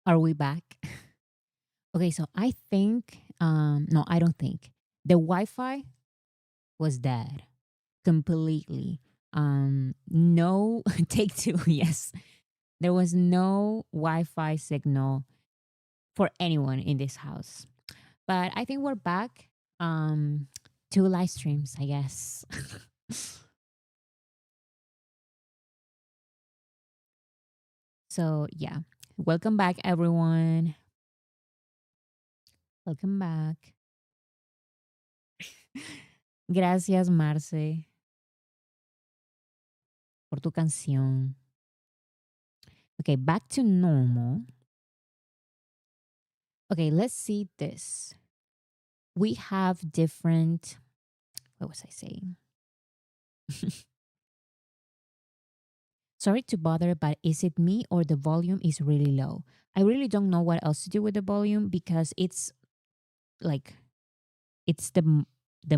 Are we back? Okay, so I think, no, I don't think. The Wi Fi was dead completely. No, take two, yes. There was no Wi Fi signal for anyone in this house. But I think we're back. Um, two live streams, I guess. So, yeah. Welcome back, everyone. Welcome back. Gracias, Marce, por tu canción. Okay, back to normal. Okay, let's see this. We have different, what was I saying? Sorry to bother, but is it me or the volume is really low? I really don't know what else to do with the volume because it's like it's the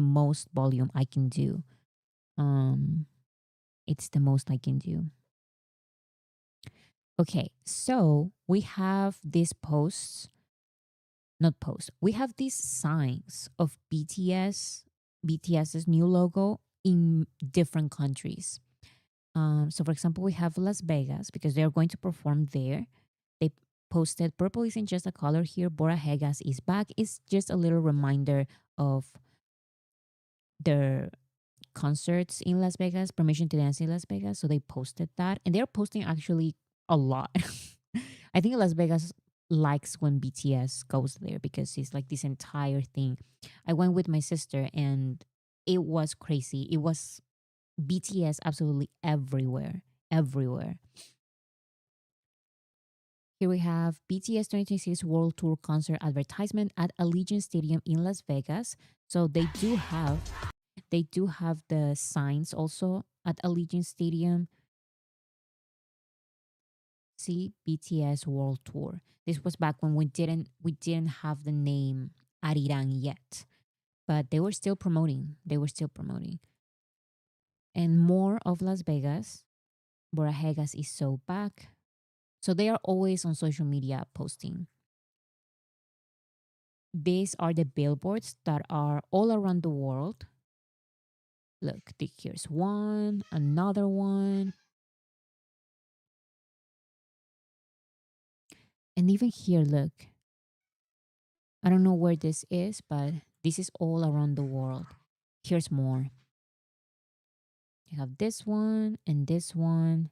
most volume I can do. Um it's the most I can do. Okay, so we have these posts, not posts. We have these signs of BTS's new logo in different countries. So, for example, we have Las Vegas because they are going to perform there. They posted purple isn't just a color here. Bora Hegas is back. It's just a little reminder of their concerts in Las Vegas, permission to dance in Las Vegas. So they posted that, and they're posting actually a lot. I think Las Vegas likes when BTS goes there because it's like this entire thing. I went with my sister, and it was crazy. It was BTS absolutely everywhere, everywhere. Here we have BTS 2026 World Tour concert advertisement at Allegiant Stadium in Las Vegas. So they do have the signs also at Allegiant Stadium. See, BTS World Tour. This was back when we didn't have the name Arirang yet, but they were still promoting. They were still promoting. And more of Las Vegas. Borajegas is so back. So they are always on social media posting. These are the billboards that are all around the world. Look, here's one, another one. And even here, look. I don't know where this is, but this is all around the world. Here's more. You have this one and this one.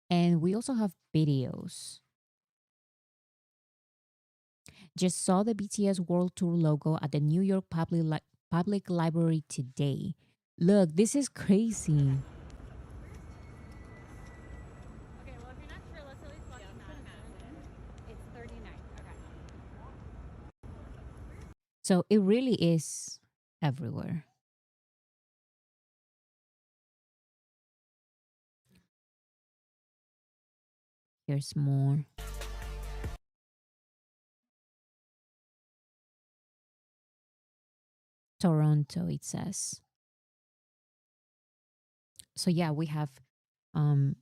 And we also have videos. Just saw the BTS World Tour logo at the New York Public Library today. Look, this is crazy. So it really is everywhere. Here's more. Toronto, it says. So yeah, we have um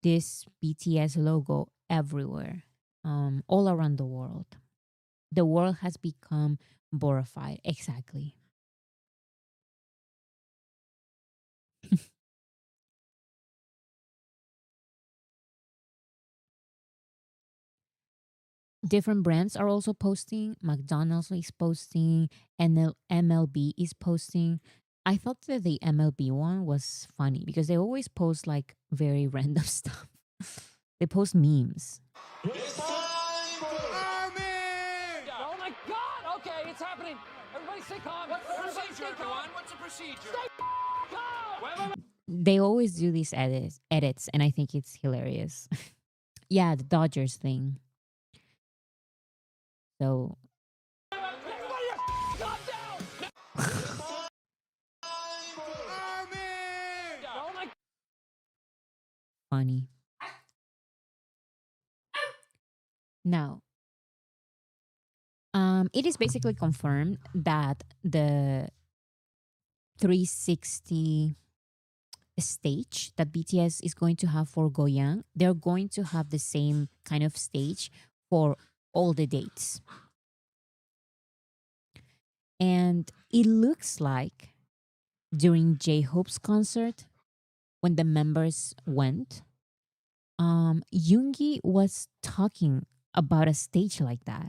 this BTS logo everywhere, all around the world. The world has become borified. Exactly. Different brands are also posting. McDonald's is posting. MLB is posting. I thought that the MLB one was funny because they always post like very random stuff. They post memes. It's time for Army! Oh my God! Okay, it's happening. Everybody stay calm. What's the procedure, everyone? What's the procedure? Stay calm! They always do these edits, and I think it's hilarious. Yeah, the Dodgers thing. So Everybody, calm down! Army! Oh my funny. Now, it is basically confirmed that the 360 stage that BTS is going to have for Goyang, they're going to have the same kind of stage for all the dates. And it looks like during J-Hope's concert, when the members went, Yoongi was talking about a stage like that.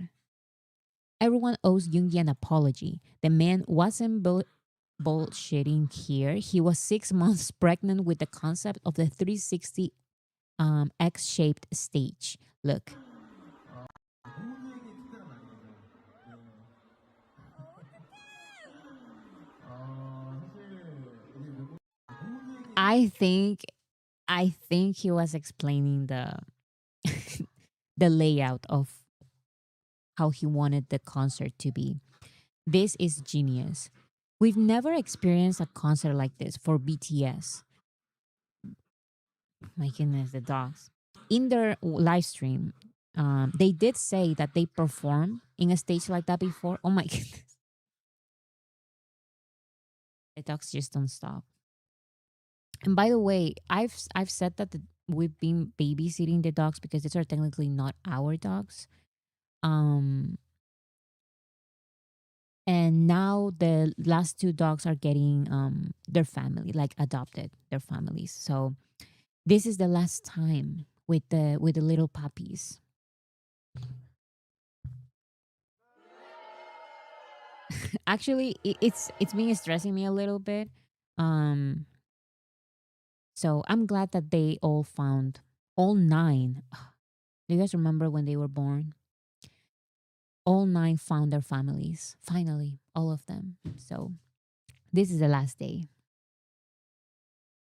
Everyone owes Yoongi an apology. The man wasn't bullshitting here. He was 6 months pregnant with the concept of the 360 X-shaped stage. Look, I think I think he was explaining the the layout of how he wanted the concert to be. This is genius. We've never experienced a concert like this for BTS. My goodness, the dogs. In their live stream, they did say that they performed in a stage like that before. Oh my goodness. The dogs just don't stop. And by the way, I've said that we've been babysitting the dogs because these are technically not our dogs. Um, and now the last two dogs are getting their family, like adopted, their families. So this is the last time with the little puppies. Actually, it's been stressing me a little bit. Um, so I'm glad that they all found all nine. Do you guys remember when they were born? All nine found their families. Finally, all of them. So this is the last day.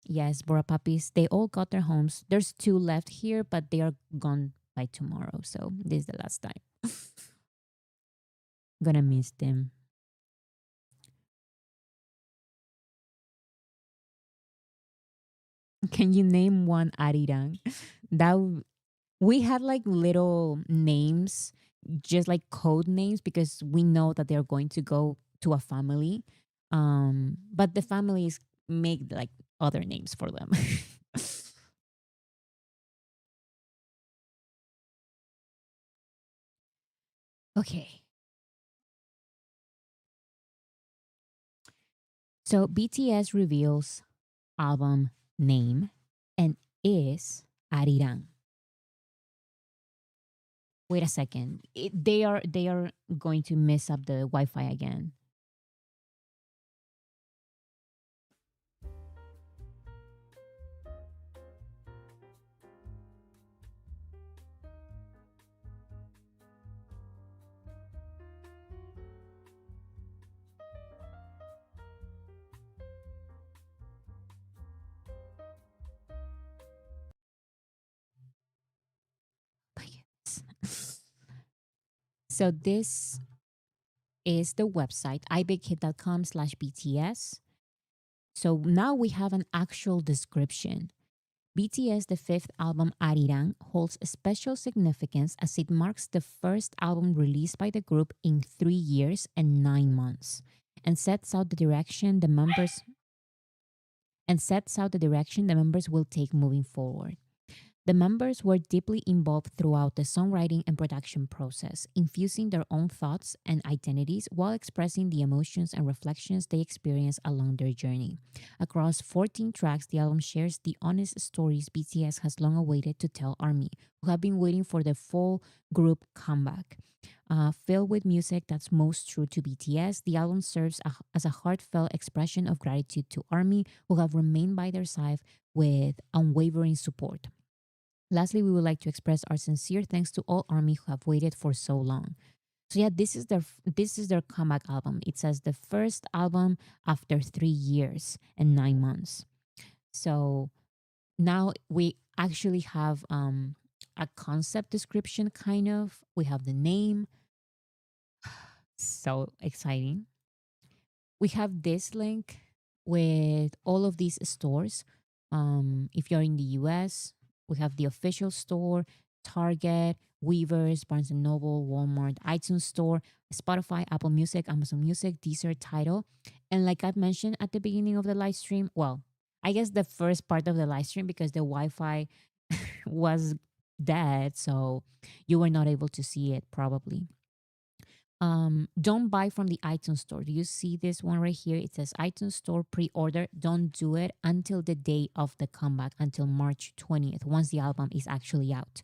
Yes, Bora puppies, they all got their homes. There's two left here, but they are gone by tomorrow. So this is the last time. Gonna miss them. Can you name one Arirang? We had like little names, just like code names, because we know that they're going to go to a family. But the families make like other names for them. Okay. So BTS reveals album name and is Arirang. Wait a second. They are going to mess up the Wi-Fi again. My goodness. So this is the website ibigkid.com/BTS. So now we have an actual description. BTS, the fifth album Arirang, holds a special significance as it marks the first album released by the group in 3 years and 9 months, and sets out the direction the members will take moving forward. The members were deeply involved throughout the songwriting and production process, infusing their own thoughts and identities while expressing the emotions and reflections they experienced along their journey. Across 14 tracks, the album shares the honest stories BTS has long awaited to tell ARMY, who have been waiting for the full group comeback. Filled with music that's most true to BTS, the album serves as a heartfelt expression of gratitude to ARMY, who have remained by their side with unwavering support. Lastly, we would like to express our sincere thanks to all ARMY who have waited for so long. So yeah, this is their comeback album. It says the first album after 3 years and 9 months. So now we actually have a concept description, kind of. We have the name. So exciting. We have this link with all of these stores. If you're in the US, we have the official store, Target, Weverse, Barnes and Noble, Walmart, iTunes Store, Spotify, Apple Music, Amazon Music, Deezer, Tidal. And like I mentioned at the beginning of the live stream, well, I guess the first part of the live stream because the Wi-Fi was dead, so you were not able to see it probably. Don't buy from the iTunes store. Do you see this one right here? It says iTunes store pre-order. Don't do it until the day of the comeback, until March 20th, once the album is actually out.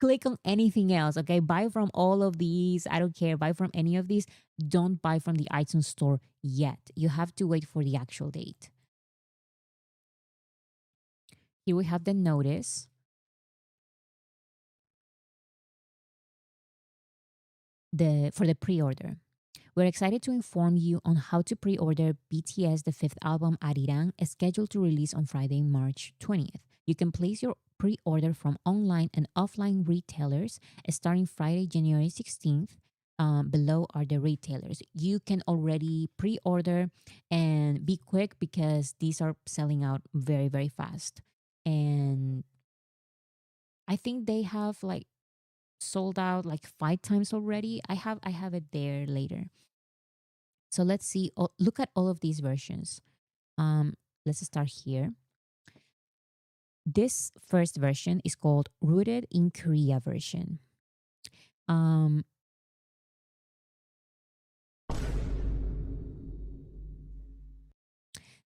Click on anything else, okay? Buy from all of these. I don't care. Buy from any of these. Don't buy from the iTunes store yet. You have to wait for the actual date. Here we have the notice. For the pre-order. We're excited to inform you on how to pre-order BTS the fifth album Arirang, scheduled to release on Friday, March 20th. You can place your pre-order from online and offline retailers starting Friday, January 16th. Below are the retailers. You can already pre-order and be quick because these are selling out very, very fast. And I think they have like sold out like 5 times already. I have it there later. So let's see. Look at all of these versions. Um, let's start here. This first version is called Rooted in Korea version. Um,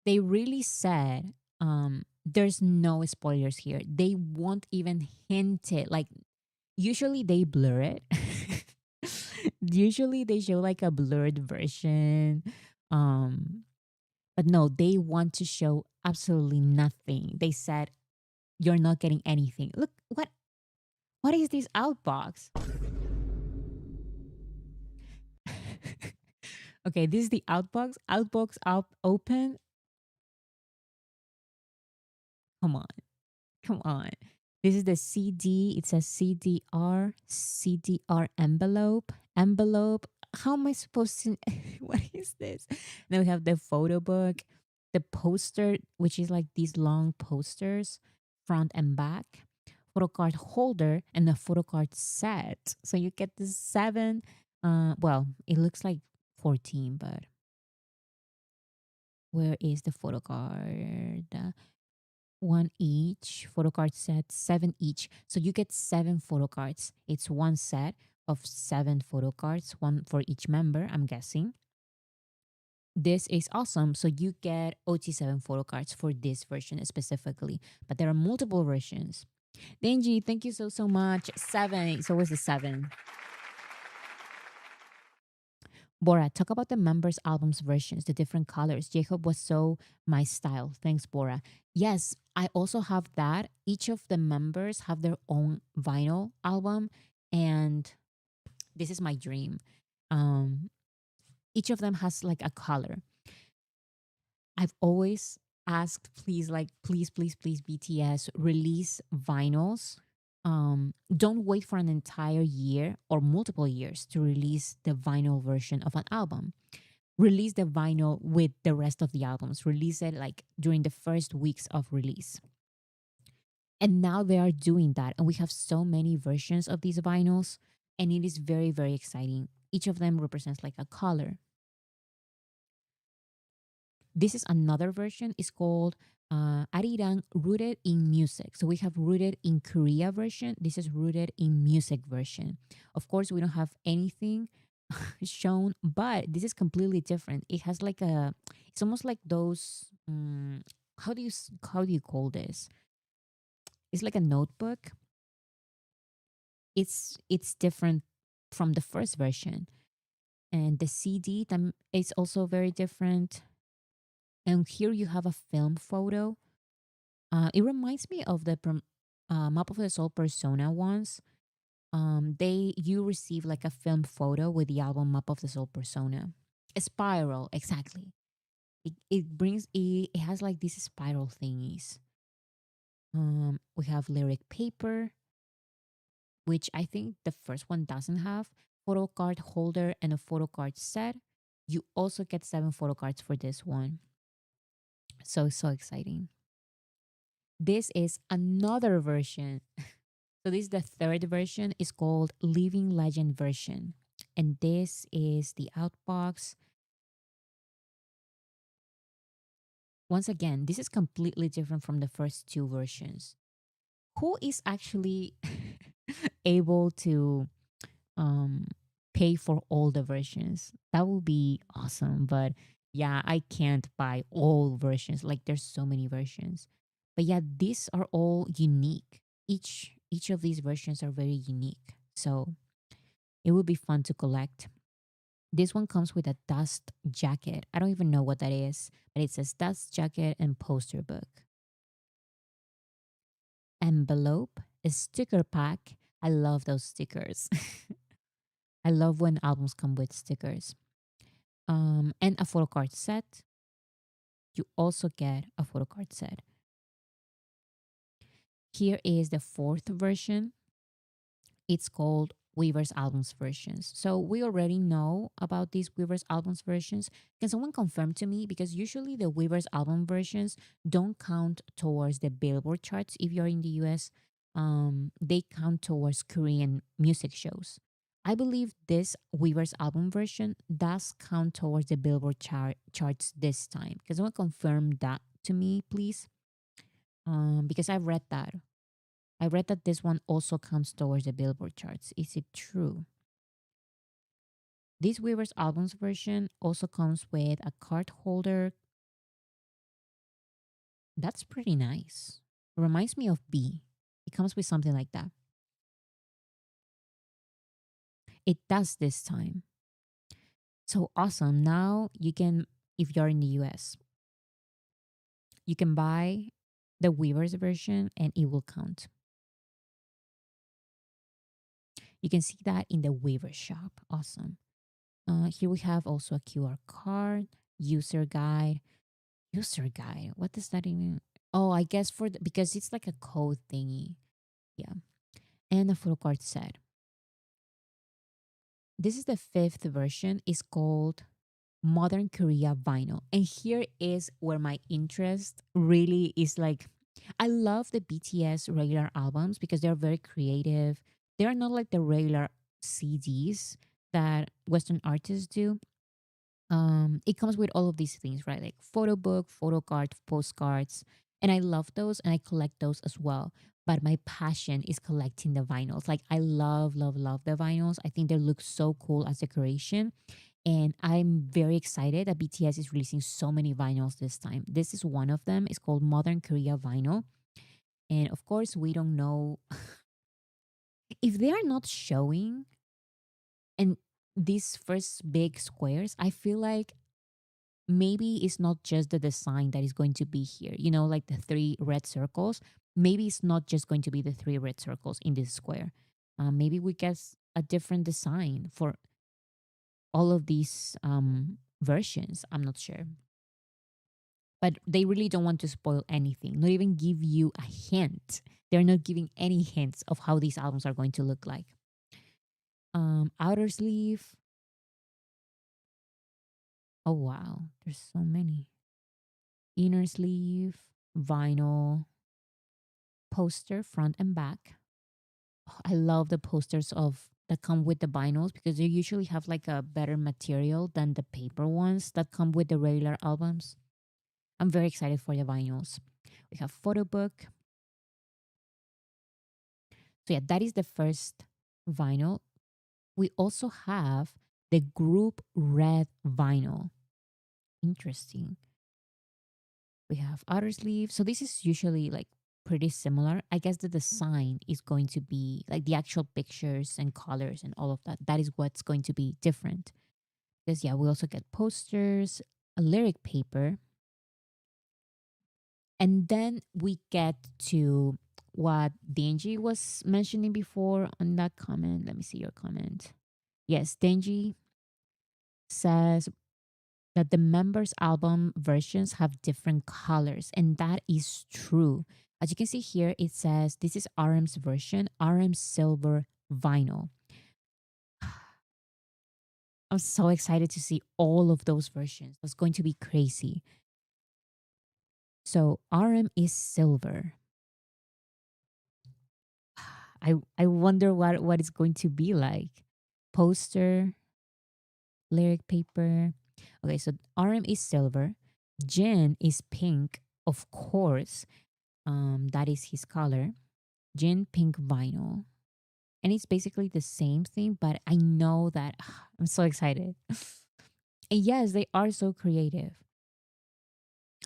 they really said there's no spoilers here. They won't even hint it. Like usually they blur it. Usually they show like a blurred version. Um, but no, they want to show absolutely nothing. They said you're not getting anything. Look, what is this outbox? Okay, this is the outbox. Outbox out open. Come on. Come on. This is the CD. It says CDR envelope. Envelope. How am I supposed to what is this? Then we have the photo book, the poster, which is like these long posters, front and back, photo card holder, and the photo card set. So you get the seven. Well, it looks like 14, but where is the photo card? One each photo card set, seven each. So you get seven photo cards. It's one set of seven photo cards, one for each member, I'm guessing. This is awesome. So you get OT7 photo cards for this version specifically, but there are multiple versions. Denji, thank you so much. Seven. So what's the seven? Bora, talk about the members' albums versions, the different colors. J-Hope was so my style. Thanks, Bora. Yes, I also have that. Each of the members have their own vinyl album, and this is my dream. Um, each of them has like a color. I've always asked, please, like, please, BTS release vinyls. Don't wait for an entire year or multiple years to release the vinyl version of an album. Release the vinyl with the rest of the albums. Release it like during the first weeks of release. And now they are doing that. And we have so many versions of these vinyls. And it is very, very exciting. Each of them represents like a color. This is another version. It's called Arirang Rooted in Music. So we have Rooted in Korea version. This is Rooted in Music version. Of course, we don't have anything shown, but this is completely different. It has like it's almost like those, how do you call this? It's like a notebook. It's different from the first version. And the CD is also very different. And here you have a film photo. It reminds me of the Map of the Soul Persona ones. You receive like a film photo with the album Map of the Soul Persona. A spiral, exactly. It has like these spiral thingies. We have lyric paper, which I think the first one doesn't have. Photo card holder and a photo card set. You also get 7 photo cards for this one. So exciting. This is another version. So this is the third version. It's called Living Legend version. And this is the outbox. once again, this is completely different from the first two versions. Who is actually able to um pay for all the versions? That would be awesome, but yeah, I can't buy all versions. Like there's so many versions. But yeah, these are all unique. Each of these versions are very unique. So it would be fun to collect. This one comes with a dust jacket. I don't even know what that is, but it says dust jacket and poster book. Envelope, a sticker pack. I love those stickers. I love when albums come with stickers. And a photo card set. You also get a photo card set. Here is the fourth version. It's called Weverse albums versions. So we already know about these Weverse albums versions. Can someone confirm to me? Because usually the Weverse album versions don't count towards the Billboard charts if you're in the US. They count towards Korean music shows. I believe this Weverse album version does count towards the Billboard charts this time. Can someone confirm that to me, please? Because I've read that. I read that this one also counts towards the Billboard charts. Is it true? This Weaver's albums version also comes with a card holder. That's pretty nice. Reminds me of B. It comes with something like that. It does this time. So awesome. Now you can, if you're in the US, you can buy the Weaver's version and it will count. You can see that in the Weaver shop. Awesome. Here we have also a QR card, user guide. User guide. What does that even? Oh, I guess because it's like a code thingy. Yeah. And a photo card set. This is the fifth version. It's called Modern Korea Vinyl. And here is where my interest really is like I love the BTS regular albums because they're very creative. They're not like the regular CDs that Western artists do. It comes with all of these things, right? Like photo book, photo card, postcards. And I love those and I collect those as well. But my passion is collecting the vinyls. Like I love, love, love the vinyls. I think they look so cool as decoration. And I'm very excited that BTS is releasing so many vinyls this time. This is one of them. It's called Modern Korea Vinyl. And of course, we don't know if they are not showing and these first big squares, I feel like maybe it's not just the design that is going to be here, like the three red circles. Maybe it's not just going to be the three red circles in this square. Maybe we get a different design for all of these versions. I'm not sure. But they really don't want to spoil anything, not even give you a hint. They're not giving any hints of how these albums are going to look like. Outer sleeve. Oh, wow. There's so many. Inner sleeve, vinyl, poster front and back. Oh, I love the posters of that come with the vinyls because they usually have like a better material than the paper ones that come with the regular albums. I'm very excited for the vinyls. We have photo book. So yeah, that is the first vinyl. We also have the group red vinyl. Interesting. We have outer sleeve. So this is usually like pretty similar. I guess the design is going to be like the actual pictures and colors and all of that. That is what's going to be different. Because yeah, we also get posters, a lyric paper, and then we get to what Denji was mentioning before on that comment. Let me see your comment. Yes, Denji says that the members' album versions have different colors, and that is true. As you can see here, it says this is RM's version, RM silver vinyl. I'm so excited to see all of those versions. That's going to be crazy. So RM is silver. I wonder what it's going to be like. Poster, lyric paper. Okay, so RM is silver. Jin is pink, of course. That is his color. Jin pink vinyl. And it's basically the same thing, but I know that I'm so excited. And yes, they are so creative.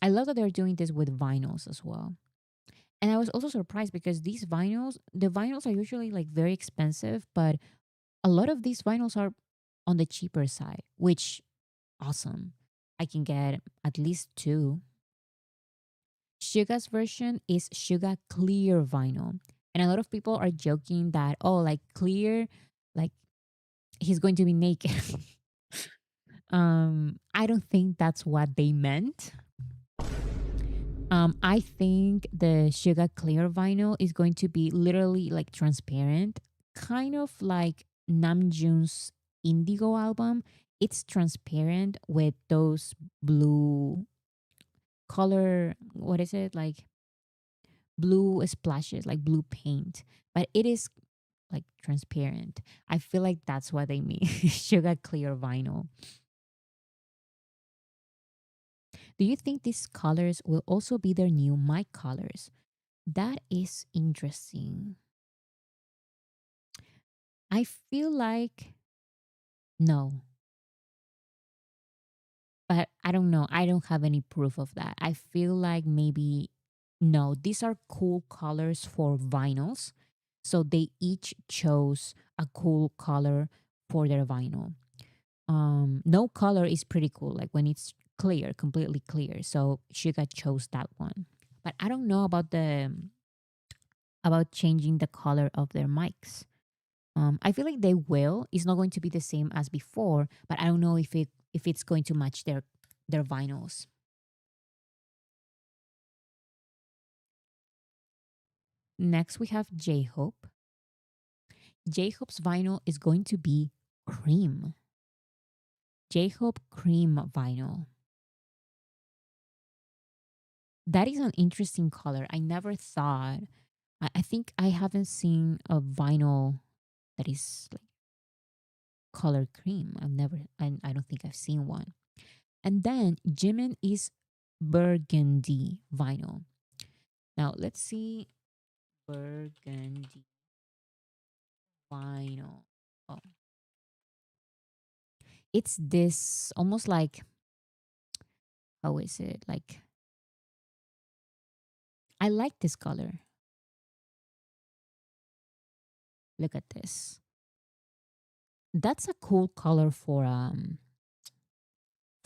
I love that they're doing this with vinyls as well. And I was also surprised because the vinyls are usually like very expensive, but a lot of these vinyls are on the cheaper side, which awesome. I can get at least two. Suga's version is Suga clear vinyl. And a lot of people are joking that, oh, like clear, like he's going to be naked. I don't think that's what they meant. I think the Sugar Clear vinyl is going to be literally like transparent, kind of like Namjoon's Indigo album. It's transparent with those blue color. What is it like? Blue splashes, like blue paint, but it is like transparent. I feel like that's what they mean. Sugar Clear vinyl. Do you think these colors will also be their new mic colors? That is interesting. I feel like no, but I don't know. I don't have any proof of that. I feel like maybe no, these are cool colors for vinyls. So they each chose a cool color for their vinyl. No color is pretty cool, like when it's clear, completely clear. So Suga chose that one. But I don't know about changing the color of their mics. I feel like they will. It's not going to be the same as before, but I don't know if it's going to match their vinyls. Next, we have J Hope. J Hope's vinyl is going to be cream. J Hope cream vinyl. That is an interesting color. I never thought. I think I haven't seen a vinyl that is like color cream. I've never. I don't think I've seen one. And then Jimin is burgundy vinyl. Now let's see burgundy vinyl. Oh, it's this almost like how is it? Like I like this color. Look at this. That's a cool color for a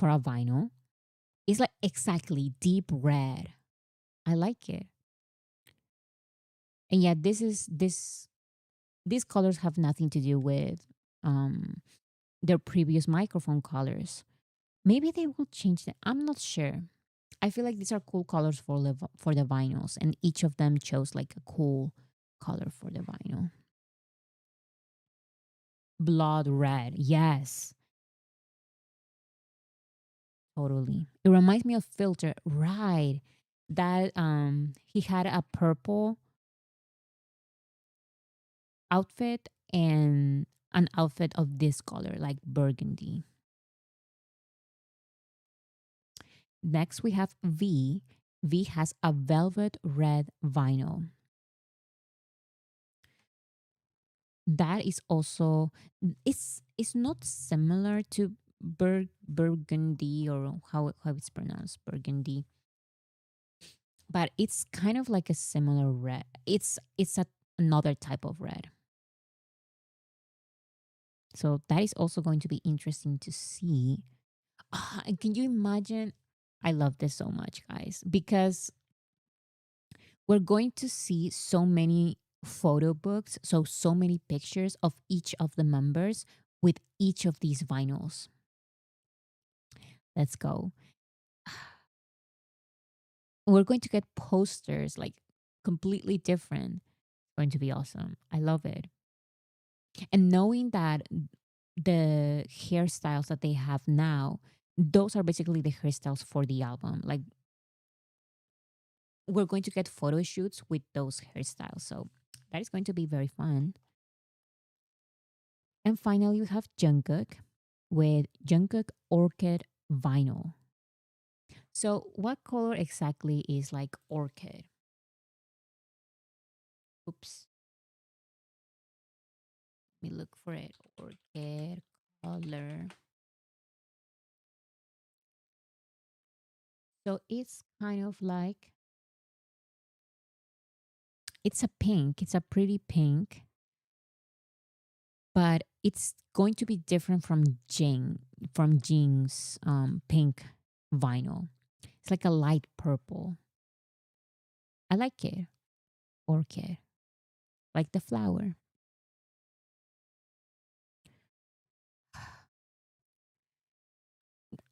vinyl. It's like exactly deep red. I like it. And yeah, these colors have nothing to do with um their previous microphone colors. Maybe they will change them. I'm not sure. I feel like these are cool colors for the vinyls, and each of them chose like a cool color for the vinyl. Blood red, yes, totally. It reminds me of Filter, right? That he had a purple outfit and an outfit of this color, like burgundy. Next, we have V. V has a velvet red vinyl. That is also it's not similar to burgundy or how it's pronounced burgundy, but it's kind of like a similar red. Another type of red. So that is also going to be interesting to see. And can you imagine? I love this so much, guys, because we're going to see so many photo books, so many pictures of each of the members with each of these vinyls. Let's go. We're going to get posters like completely different. It's going to be awesome. I love it. And knowing that the hairstyles that they have now, those are basically the hairstyles for the album. Like we're going to get photo shoots with those hairstyles. So that is going to be very fun. And finally, we have Jungkook with Jungkook Orchid Vinyl. So, what color exactly is like orchid? Oops, let me look for it. Orchid color. So, it's kind of like it's a pink. It's a pretty pink, but it's going to be different from Jing's pink vinyl. It's like a light purple. I like it. Orchid, like the flower.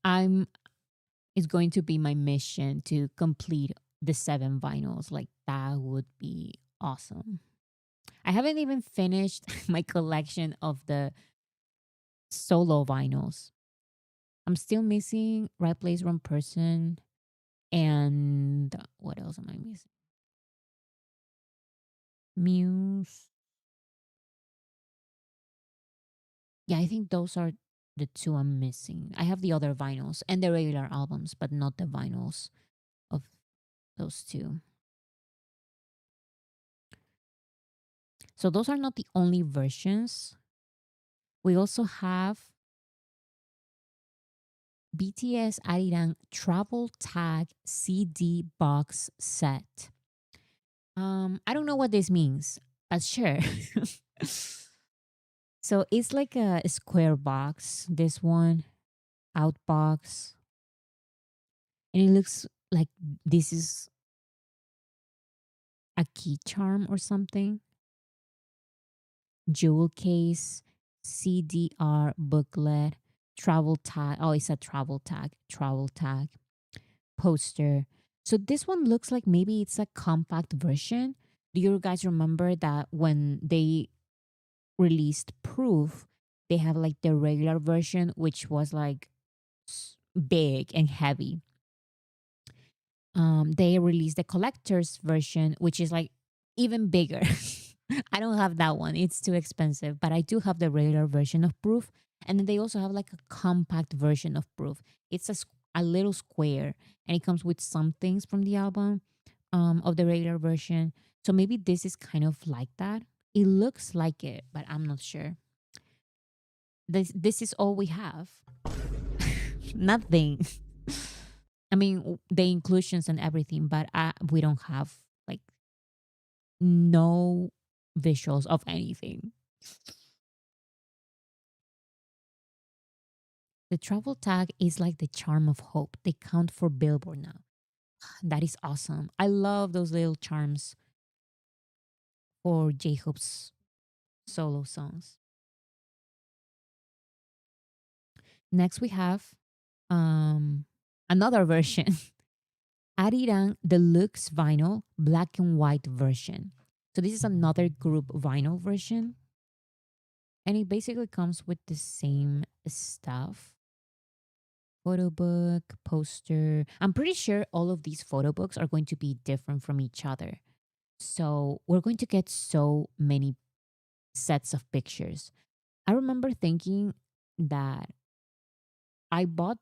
I'm It's going to be my mission to complete the 7 vinyls. Like that would be awesome. I haven't even finished my collection of the solo vinyls. I'm still missing Right Place, Wrong Person, and what else am I missing? Muse. Yeah, I think those are the two I'm missing. I have the other vinyls and the regular albums, but not the vinyls of those two. So those are not the only versions. We also have BTS Arirang Travel Tag CD box set. I don't know what this means, but sure. So it's like a square box, this one, out box. And it looks like this is a key charm or something. Jewel case, CDR booklet, travel tag. Oh, it's a travel tag, poster. So this one looks like maybe it's a compact version. Do you guys remember that when they released Proof, they have like the regular version, which was like big and heavy. They released the collector's version, which is like even bigger. I don't have that one; it's too expensive. But I do have the regular version of Proof, and then they also have like a compact version of Proof. It's a little square, and it comes with some things from the album, of the regular version. So maybe this is kind of like that. It looks like it, but I'm not sure. This is all we have. Nothing. I mean, the inclusions and everything, but we don't have like no visuals of anything. The travel tag is like the charm of hope. They count for Billboard now. That is awesome. I love those little charms for J Hope's solo songs. Next, we have um, another version. Arirang Deluxe Vinyl Black and White version. So this is another group vinyl version. And it basically comes with the same stuff. Photo book, poster. I'm pretty sure all of these photo books are going to be different from each other. So we're going to get so many sets of pictures. I remember thinking that I bought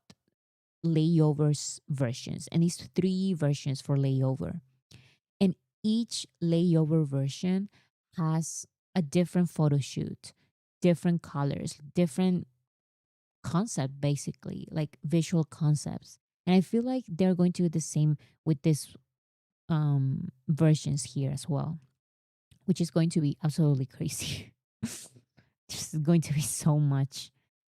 layovers versions, and it's 3 versions for layover. And each layover version has a different photo shoot, different colors, different concept, basically, like visual concepts. And I feel like they're going to do the same with these versions here as well, which is going to be absolutely crazy. There's going to be so much,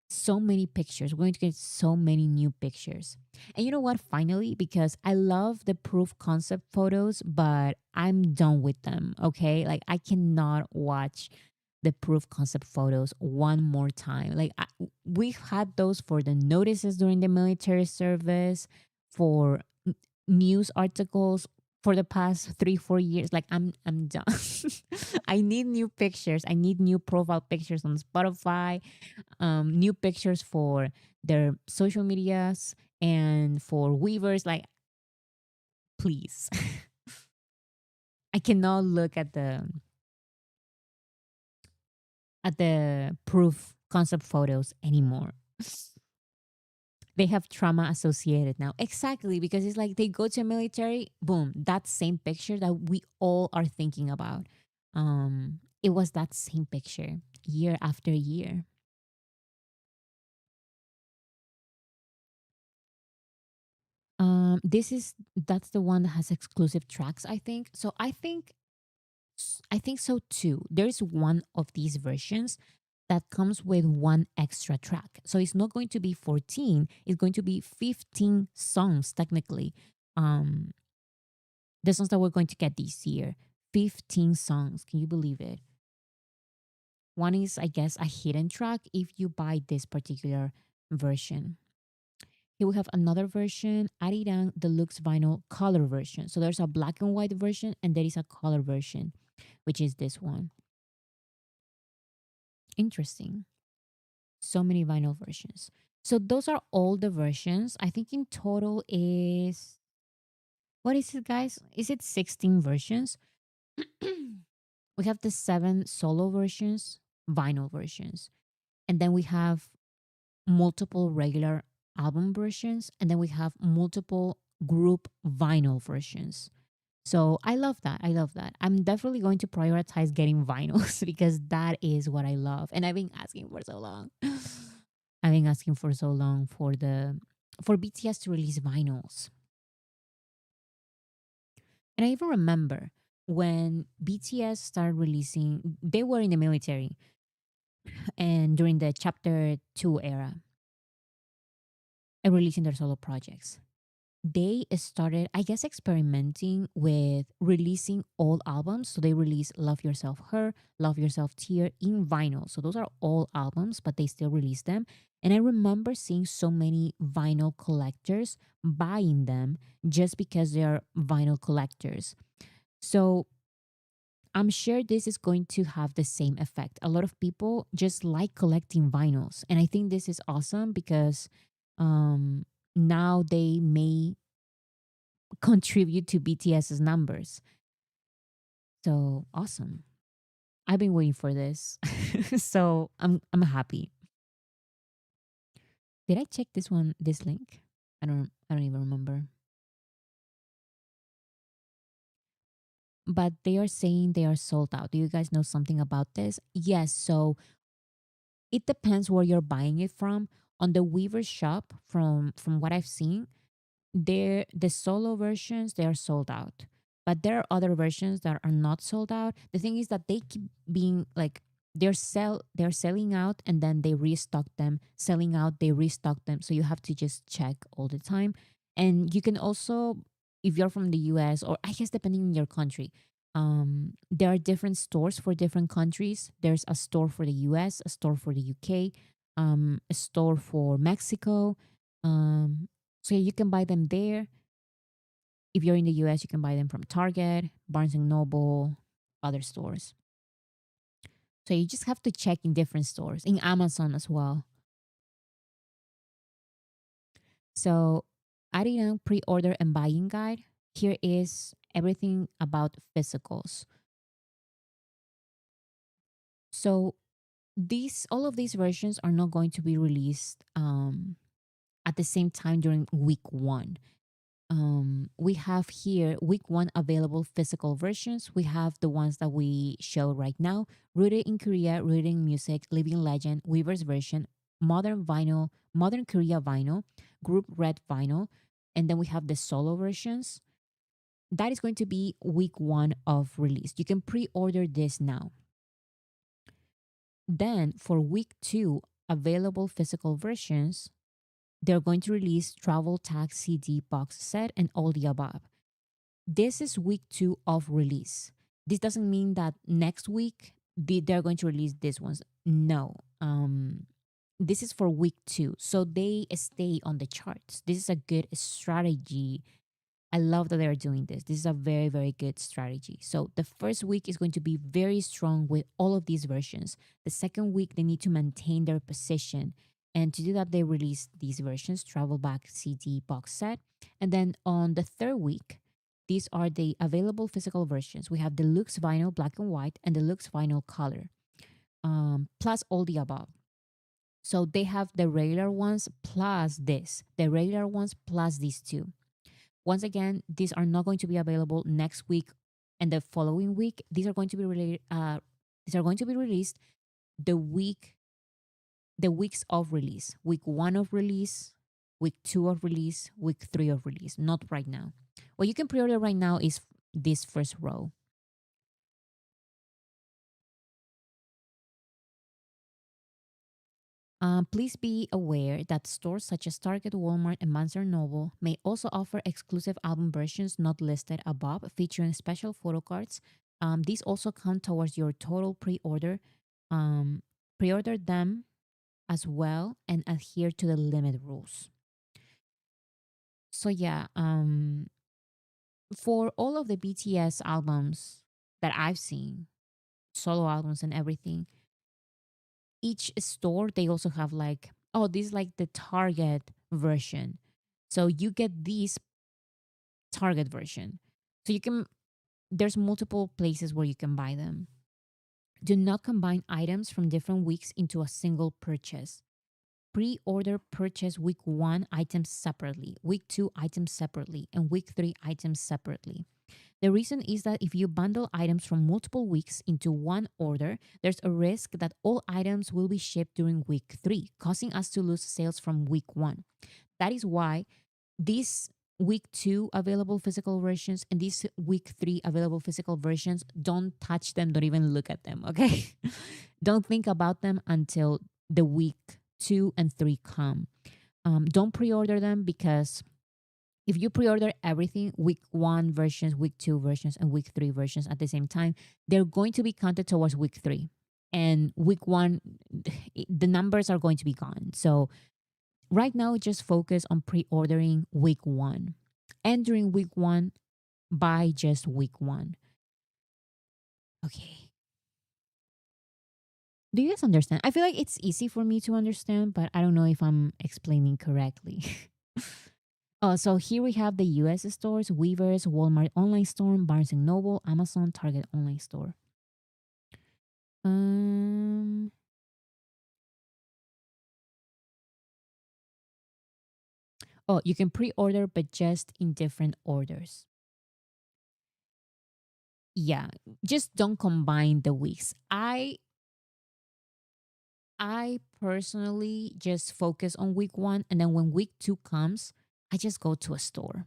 so many pictures. We're going to get so many new pictures. And you know what? Finally, because I love the proof concept photos, but I'm done with them. Okay. Like I cannot watch the proof concept photos one more time. Like we've had those for the notices during the military service, for news articles for the past 3-4 years. Like I'm done. I need new pictures. I need new profile pictures on Spotify, new pictures for their social medias and for Weverse. Like, please. I cannot look at the proof concept photos anymore. They have trauma associated now. Exactly, because it's like they go to a military, boom, that same picture that we all are thinking about. It was that same picture year after year. This is that's the one that has exclusive tracks, I think. So I think so too. There's one of these versions that comes with one extra track. So it's not going to be 14, it's going to be 15 songs technically. Um the songs that we're going to get this year. 15 songs. Can you believe it? One is, I guess, a hidden track if you buy this particular version. Here we have another version, Arirang Deluxe Vinyl Color version. So there's a black and white version and there is a color version, which is this one. Interesting. So many vinyl versions. So those are all the versions. I think in total is, what is it, guys? Is it 16 versions? We have the 7 solo versions, vinyl versions. And then we have multiple regular album versions. And then we have multiple group vinyl versions. So I love that. I love that. I'm definitely going to prioritize getting vinyls because that is what I love. And I've been asking for so long. I've been asking for so long for BTS to release vinyls. And I even remember when BTS started releasing, they were in the military and during the chapter 2 era and releasing their solo projects. They started, I guess, experimenting with releasing all albums. So they released Love Yourself Her, Love Yourself Tear in vinyl. So those are all albums, but they still release them. And I remember seeing so many vinyl collectors buying them just because they are vinyl collectors. So I'm sure this is going to have the same effect. A lot of people just like collecting vinyls. And I think this is awesome because um, now they may contribute to BTS's numbers. So awesome. I've been waiting for this. So I'm happy. Did I check this link? I don't even remember. But they are saying they are sold out. Do you guys know something about this? Yes, so it depends where you're buying it from. On the Weverse shop, from what I've seen, the solo versions they are sold out, but there are other versions that are not sold out. The thing is that they keep being like they're selling out and then they restock them, selling out, they restock them, so you have to just check all the time. And you can also, if you're from the US, or I guess depending on your country, there are different stores for different countries. There's a store for the US, a store for the UK, a store for Mexico. So you can buy them there. If you're in the US, you can buy them from Target, Barnes and Noble, other stores. So you just have to check in different stores, in Amazon as well. So Arirang pre-order and buying guide. Here is everything about physicals. So these all of these versions are not going to be released at the same time during week 1. We have here week 1 available physical versions. We have the ones that we show right now: Rooted in Korea, Rooted in Music, Living Legend, Weverse version, Modern Vinyl, Modern Korea Vinyl, Group Red Vinyl, and then we have the solo versions. That is going to be week 1 of release. You can pre-order this now. Then for week 2, available physical versions, they're going to release travel tag CD box set and all the above. This is week 2 of release. This doesn't mean that next week they're going to release these ones. No. This is for week 2. So they stay on the charts. This is a good strategy. I love that they're doing this. This is a very, very good strategy. So the first week is going to be very strong with all of these versions. The second week, they need to maintain their position. And to do that, they release these versions, Travel Back CD box set. And then on the third week, these are the available physical versions. We have Deluxe Vinyl Black and White and Deluxe Vinyl Color, plus all the above. So they have the regular ones plus this, the regular ones plus these two. Once again, these are not going to be available next week and the following week. These are going to be released the weeks of release. Week 1 of release, week 2 of release, week 3 of release, not right now. What you can pre-order right now is this first row. Please be aware that stores such as Target, Walmart, and Barnes& Noble may also offer exclusive album versions not listed above, featuring special photo cards. These also count towards your total pre-order. Pre-order them as well and adhere to the limit rules. So yeah, for all of the BTS albums that I've seen, solo albums and everything, each store they also have like, oh, this is like the Target version. So you get this Target version. So you can there's multiple places where you can buy them. Do not combine items from different weeks into a single purchase. Pre-order purchase week 1 items separately, week 2 items separately, and week 3 items separately. The reason is that if you bundle items from multiple weeks into one order, there's a risk that all items will be shipped during week 3, causing us to lose sales from week 1. That is why these week 2 available physical versions and these week 3 available physical versions, don't touch them, don't even look at them, okay? Don't think about them until the week 2 and 3 come. Don't pre-order them because if you pre-order everything, week 1 versions, week 2 versions, and week 3 versions at the same time, they're going to be counted towards week 3. And week 1, the numbers are going to be gone. So right now, just focus on pre-ordering week 1. And during week 1, buy just week 1. Okay. Do you guys understand? I feel like it's easy for me to understand, but I don't know if I'm explaining correctly. Oh, so here we have the US stores: Weverse, Walmart online store, Barnes& and Noble, Amazon, Target online store. Um Oh, you can pre-order but just in different orders. Yeah, just don't combine the weeks. I personally just focus on week 1, and then when week 2 comes, I just go to a store.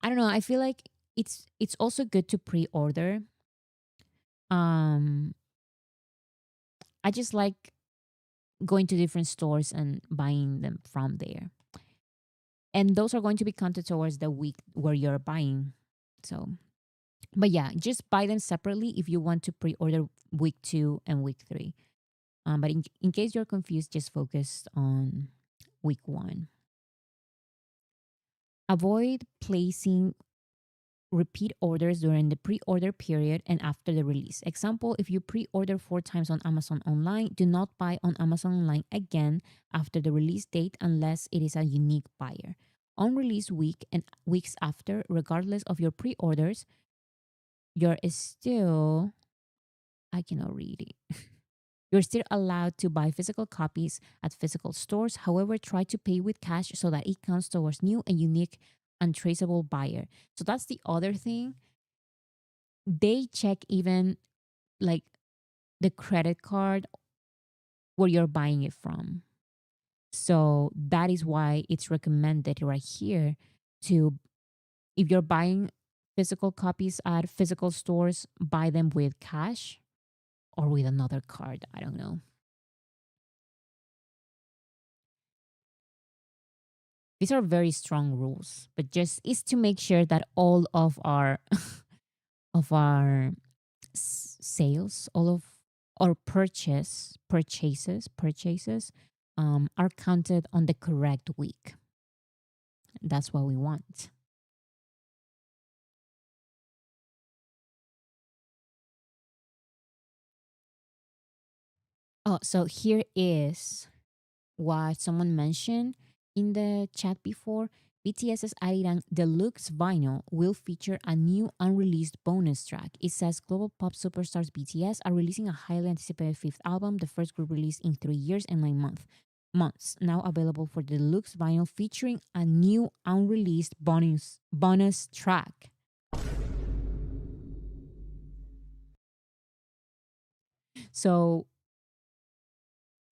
I don't know, I feel like it's also good to pre-order. Um I just like going to different stores and buying them from there. And those are going to be counted towards the week where you're buying. So, but yeah, just buy them separately if you want to pre-order week 2 and week 3. But in case you're confused, just focus on week 1. Avoid placing repeat orders during the pre-order period and after the release. Example, if you pre-order 4 times on Amazon online, do not buy on Amazon online again after the release date unless it is a unique buyer. On release week and weeks after, regardless of your pre-orders, you're still, I cannot read it. You're still allowed to buy physical copies at physical stores. However, try to pay with cash so that it counts towards new and unique untraceable buyer. So that's the other thing. They check even like the credit card where you're buying it from. So that is why it's recommended right here to, if you're buying physical copies at physical stores, buy them with cash or with another card. I don't know. These are very strong rules, but just is to make sure that all of our of our sales, all of our purchases are counted on the correct week. That's what we want. Oh, so here is what someone mentioned in the chat before. BTS's Arirang Deluxe Vinyl will feature a new unreleased bonus track. It says global pop superstars BTS are releasing a highly anticipated fifth album, the first group released in 3 years and 9 months. months. Now available for the deluxe vinyl featuring a new unreleased bonus track. So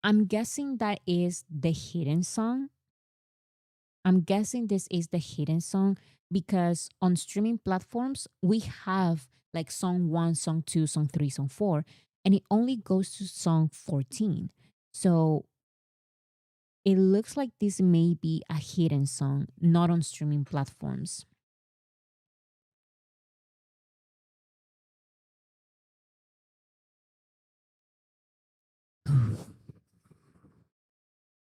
I'm guessing that is the hidden song. I'm guessing this is the hidden song because on streaming platforms, we have like song one, song two, song three, song four, and it only goes to song 14. So it looks like this may be a hidden song, not on streaming platforms.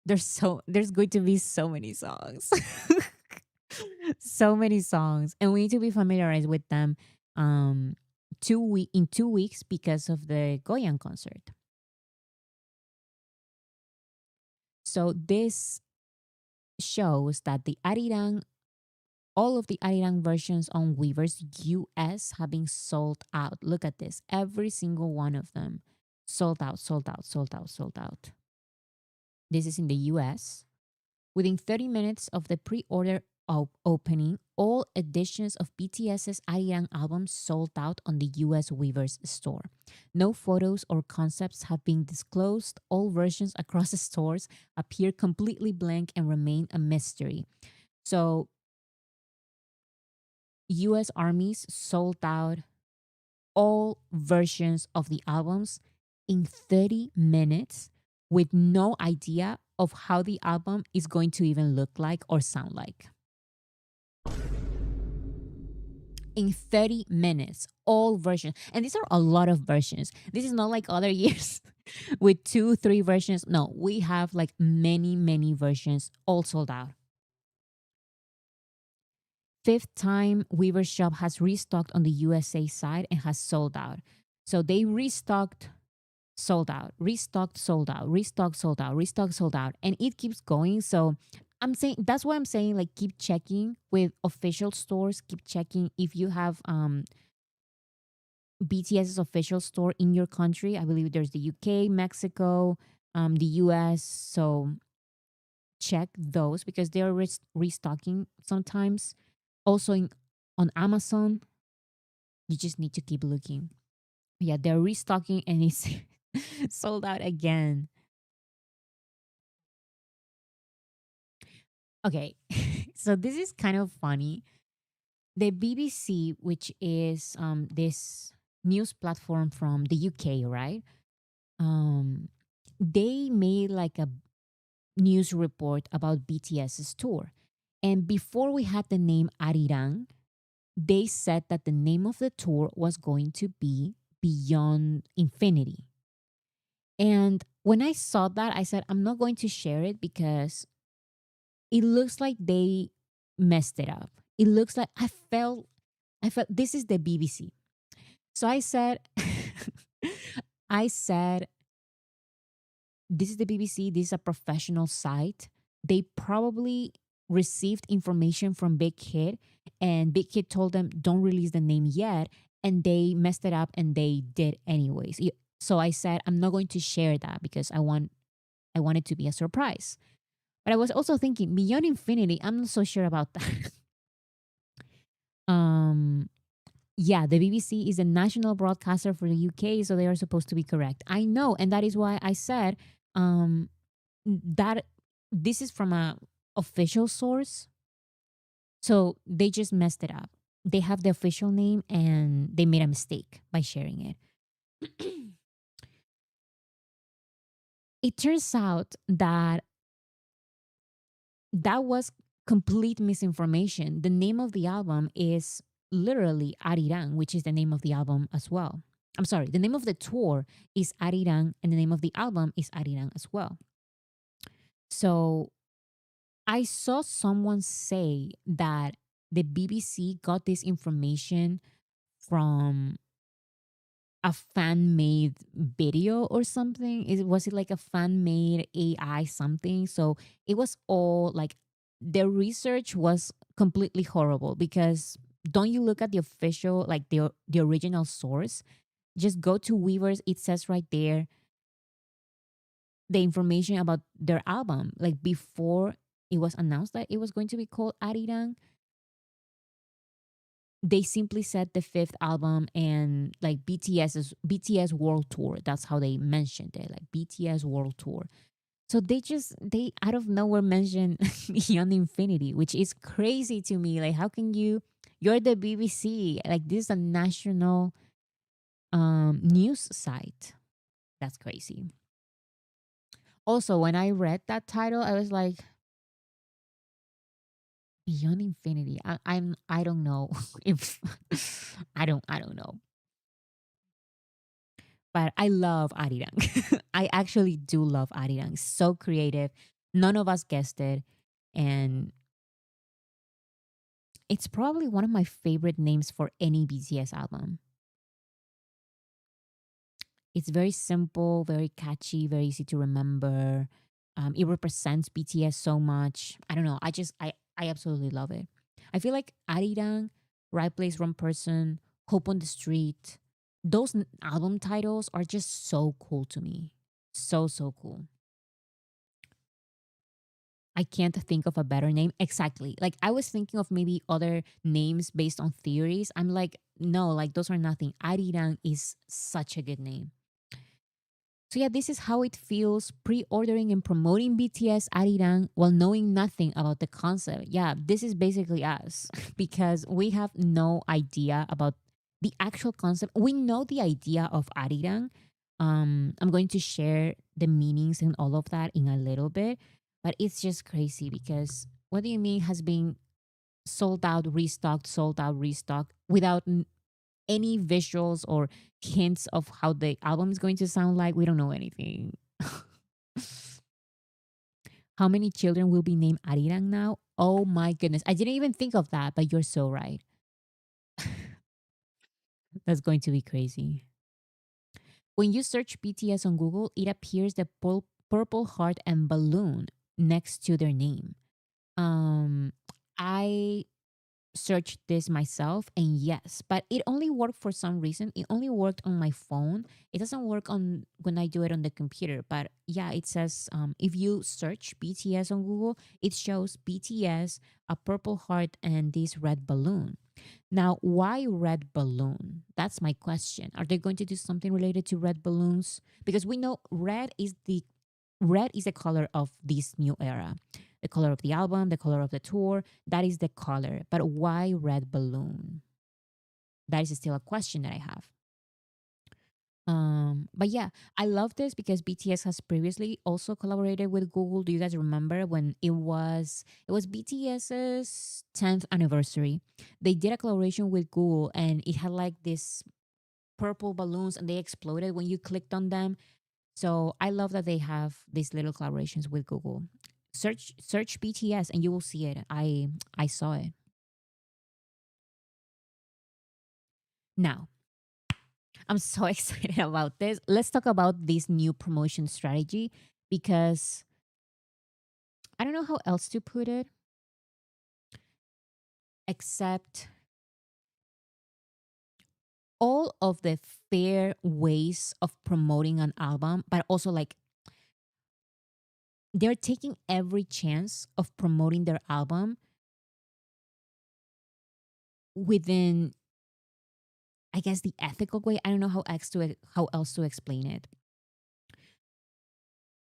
There's going to be so many songs. So many songs. And we need to be familiarized with them um in 2 weeks because of the Goyan concert. So this shows that the Arirang all of the Arirang versions on Weverse US have been sold out. Look at this. Every single one of them sold out, sold out, sold out, sold out. This is in the US. Within 30 minutes of the pre-order opening, all editions of BTS's Arirang album sold out on the US Weverse store. No photos or concepts have been disclosed. All versions across the stores appear completely blank and remain a mystery. So US armies sold out all versions of the albums in 30 minutes with no idea of how the album is going to even look like or sound like. In 30 minutes, all versions. And these are a lot of versions. This is not like other years with 2, 3 versions. No, we have like many, many versions all sold out. Fifth time Weaver Shop has restocked on the USA side and has sold out. So they restocked, sold out, restocked, sold out, restocked, sold out, restocked, sold out. And it keeps going. So I'm saying that's why I'm saying like keep checking with official stores, keep checking if you have BTS's official store in your country. I believe there's the UK, Mexico, the US. So check those because they're restocking sometimes. Also on Amazon, you just need to keep looking. Yeah, they're restocking and it's sold out again. Okay, so this is kind of funny. The BBC, which is this news platform from the UK, right? Um, they made like a news report about BTS's tour. And before we had the name Arirang, they said that the name of the tour was going to be Beyond Infinity. And when I saw that, I said, I'm not going to share it because it looks like they messed it up. It looks like I felt this is the BBC. So I said, I said, this is the BBC. This is a professional site. They probably received information from Big Hit, and Big Hit told them, don't release the name yet. And they messed it up and they did anyways. So I said, I'm not going to share that because I want it to be a surprise. But I was also thinking, Beyond Infinity, I'm not so sure about that. um, yeah, the BBC is a national broadcaster for the UK, so they are supposed to be correct. I know, and that is why I said um, that this is from a official source, so they just messed it up. They have the official name, and they made a mistake by sharing it. It turns out that that was complete misinformation. The name of the album is literally Arirang, which is the name of the album as well. I'm sorry, the name of the tour is Arirang and the name of the album is Arirang as well. So I saw someone say that the BBC got this information from a fan made video or something. Was it like a fan made AI something? So it was all like the research was completely horrible because don't you look at the official like the original source? Just go to Weverse. It says right there the information about their album. Like before it was announced that it was going to be called Arirang, they simply said the fifth album and like BTS World Tour. That's how they mentioned it, like BTS World Tour. So they out of nowhere mentioned Beyond Infinity, which is crazy to me. Like, how can you're the BBC, like this is a national news site. That's crazy. Also, when I read that title, I was like, Beyond Infinity. I don't know if I don't know. But I love Arirang. I actually do love Arirang. So creative. None of us guessed it. And it's probably one of my favorite names for any BTS album. It's very simple, very catchy, very easy to remember. It represents BTS so much. I don't know. I absolutely love it. I feel like Arirang, Right Place, Wrong Person, Hope on the Street, those album titles are just so cool to me. So, so cool. I can't think of a better name. Exactly. Like I was thinking of maybe other names based on theories. I'm like, no, like those are nothing. Arirang is such a good name. So yeah, this is how it feels pre-ordering and promoting BTS Arirang while knowing nothing about the concept. Yeah, this is basically us because we have no idea about the actual concept. We know the idea of Arirang. I'm going to share the meanings and all of that in a little bit, but it's just crazy because what do you mean has been sold out, restocked without any visuals or hints of how the album is going to sound like. We don't know anything. How many children will be named Arirang now? Oh my goodness. I didn't even think of that, but you're so right. That's going to be crazy. When you search BTS on Google, it appears the purple heart and balloon next to their name. Um, I searched this myself and yes, but it only worked for some reason. It only worked on my phone. It doesn't work on when I do it on the computer. But yeah, it says if you search BTS on Google, it shows BTS, a purple heart, and this red balloon. Now, why red balloon? That's my question. Are they going to do something related to red balloons? Because we know red is the color of this new era. The color of the album, the color of the tour, that is the color. But why red balloon? That is still a question that I have. But yeah, I love this because BTS has previously also collaborated with Google. Do you guys remember when it was BTS's 10th anniversary? They did a collaboration with Google and it had like this purple balloons and they exploded when you clicked on them. So I love that they have these little collaborations with Google. Search BTS and you will see it. I saw it. Now, I'm so excited about this. Let's talk about this new promotion strategy because I don't know how else to put it except all of the fair ways of promoting an album, but also like they're taking every chance of promoting their album within, I guess, the ethical way. I don't know how else to explain it.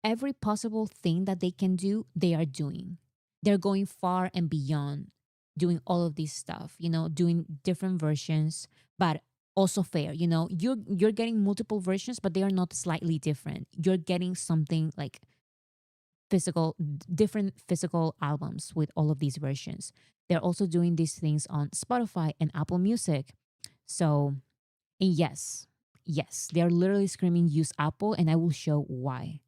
Every possible thing that they can do, they are doing. They're going far and beyond doing all of this stuff, doing different versions, but also fair. You're getting multiple versions, but they are not slightly different. You're getting something like different physical albums with all of these versions. They're also doing these things on Spotify and Apple Music. So, and yes, they're literally screaming, use Apple, and I will show why.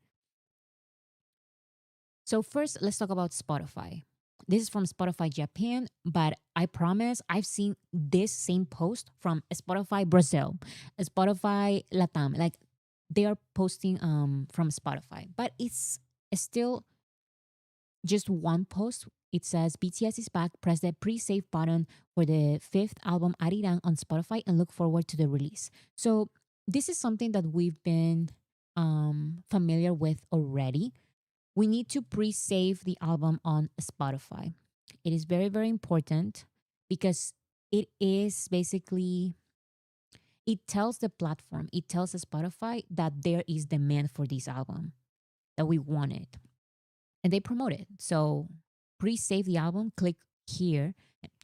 So first, let's talk about Spotify. This is from Spotify Japan, but I promise I've seen this same post from Spotify Brazil, Spotify Latam. Like they are posting from Spotify, but it's still just one post. It says BTS is back. Press the pre-save button for the fifth album Arirang on Spotify and look forward to the release. So this is something that we've been familiar with already, we need to pre-save the album on Spotify. It is very, very important because it is basically, it tells the platform, it tells Spotify that there is demand for this album, that we want it, and they promote it. So pre-save the album, click here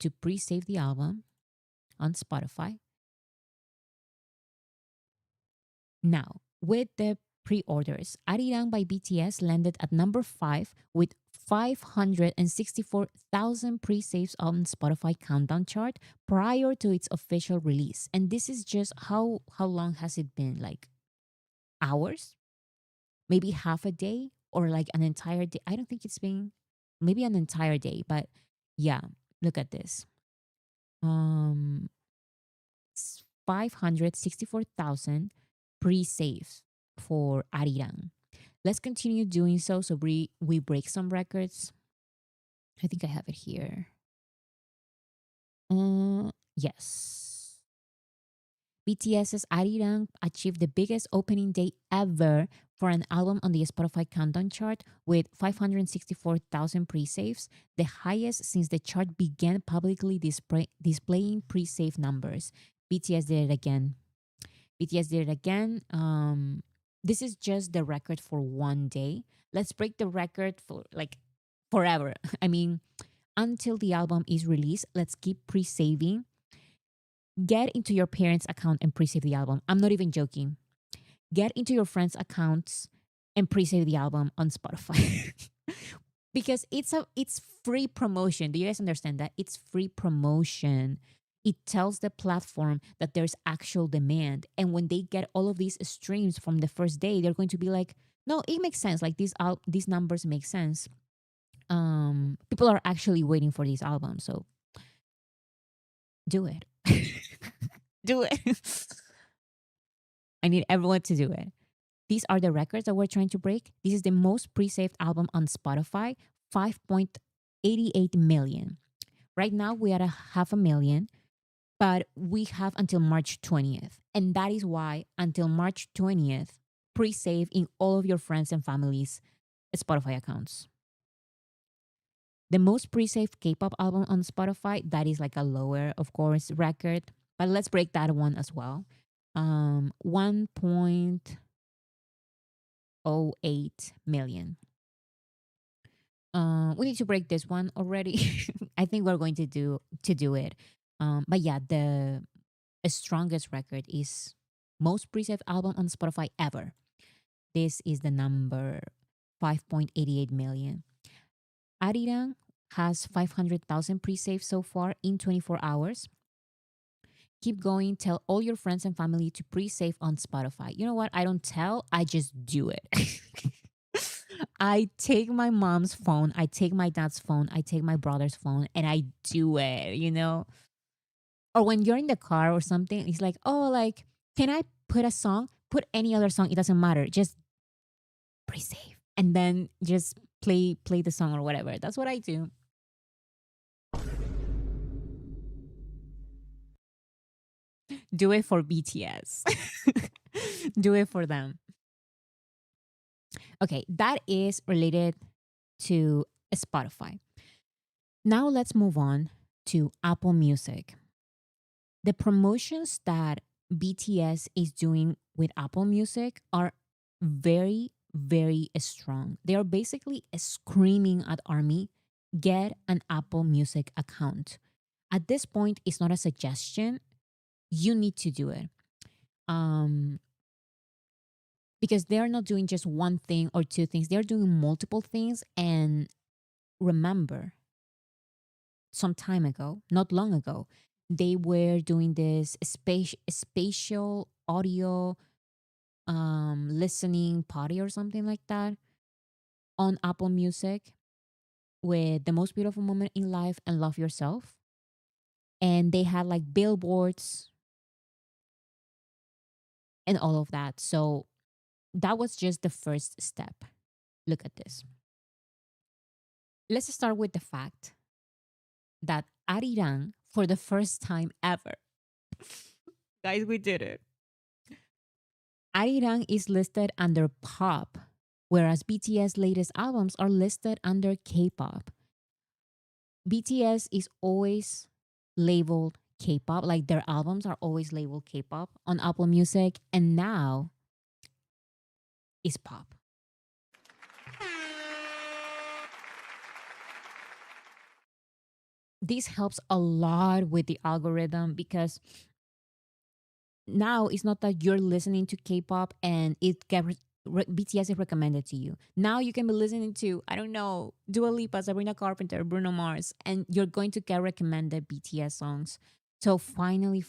to pre-save the album on Spotify. Now, with the pre-orders, Arirang by BTS landed at number 5 with 564,000 pre-saves on Spotify countdown chart prior to its official release. And this is just how long has it been? Like hours? Maybe half a day or like an entire day? I don't think it's been maybe an entire day, but yeah, look at this. Um 564,000 pre-saves for Arirang. Let's continue doing so we break some records. I think I have it here. Yes. BTS's Arirang achieved the biggest opening day ever for an album on the Spotify countdown chart with 564,000 pre-saves, the highest since the chart began publicly displaying pre-save numbers. BTS did it again. BTS did it again. This is just the record for one day. Let's break the record for like forever. I mean, until the album is released, let's keep pre-saving. Get into your parents' account and pre-save the album. I'm not even joking. Get into your friends' accounts and pre-save the album on Spotify. Because it's free promotion. Do you guys understand that? It's free promotion. It tells the platform that there's actual demand. And when they get all of these streams from the first day, they're going to be like, no, it makes sense. Like these numbers make sense. People are actually waiting for this album. So do it. Do it. I need everyone to do it. These are the records that we're trying to break. This is the most pre-saved album on Spotify, 5.88 million. Right now, we are at 500,000, but we have until March 20th. And that is why until March 20th, pre-save in all of your friends and families' Spotify accounts. The most pre-saved K-pop album on Spotify, that is like a lower, of course, record. But let's break that one as well. 1.08 million. We need to break this one already. I think we're going to do it. But yeah, the strongest record is most pre-saved album on Spotify ever. This is the number 5.88 million. Arirang has 500,000 pre-saved so far in 24 hours. Keep going. Tell all your friends and family to pre-save on Spotify. You know what? I don't tell, I just do it. I take my mom's phone, I take my dad's phone, I take my brother's phone, and I do it, you know? Or when you're in the car or something, it's like, oh, like, can I put a song? Put any other song, it doesn't matter. Just pre-save. And then just play the song or whatever. That's what I do. Do it for BTS. Do it for them. Okay, that is related to Spotify. Now let's move on to Apple Music. The promotions that BTS is doing with Apple Music are very, very strong. They are basically screaming at Army, get an Apple Music account. At this point, it's not a suggestion. You need to do it. Because they're not doing just one thing or two things, they're doing multiple things. And remember, some time ago, not long ago, they were doing this spatial audio listening party or something like that on Apple Music with The Most Beautiful Moment in Life and Love Yourself. And they had like billboards and all of that. So that was just the first step. Look at this. Let's start with the fact that Arirang, for the first time ever, guys, we did it. Arirang is listed under pop, whereas BTS latest albums are listed under K-pop. BTS is always labeled K-pop, like their albums are always labeled K-pop on Apple Music, and now is pop. This helps a lot with the algorithm because now it's not that you're listening to K-pop and BTS is recommended to you. Now you can be listening to, I don't know, Dua Lipa, Sabrina Carpenter, Bruno Mars, and you're going to get recommended BTS songs. So finally,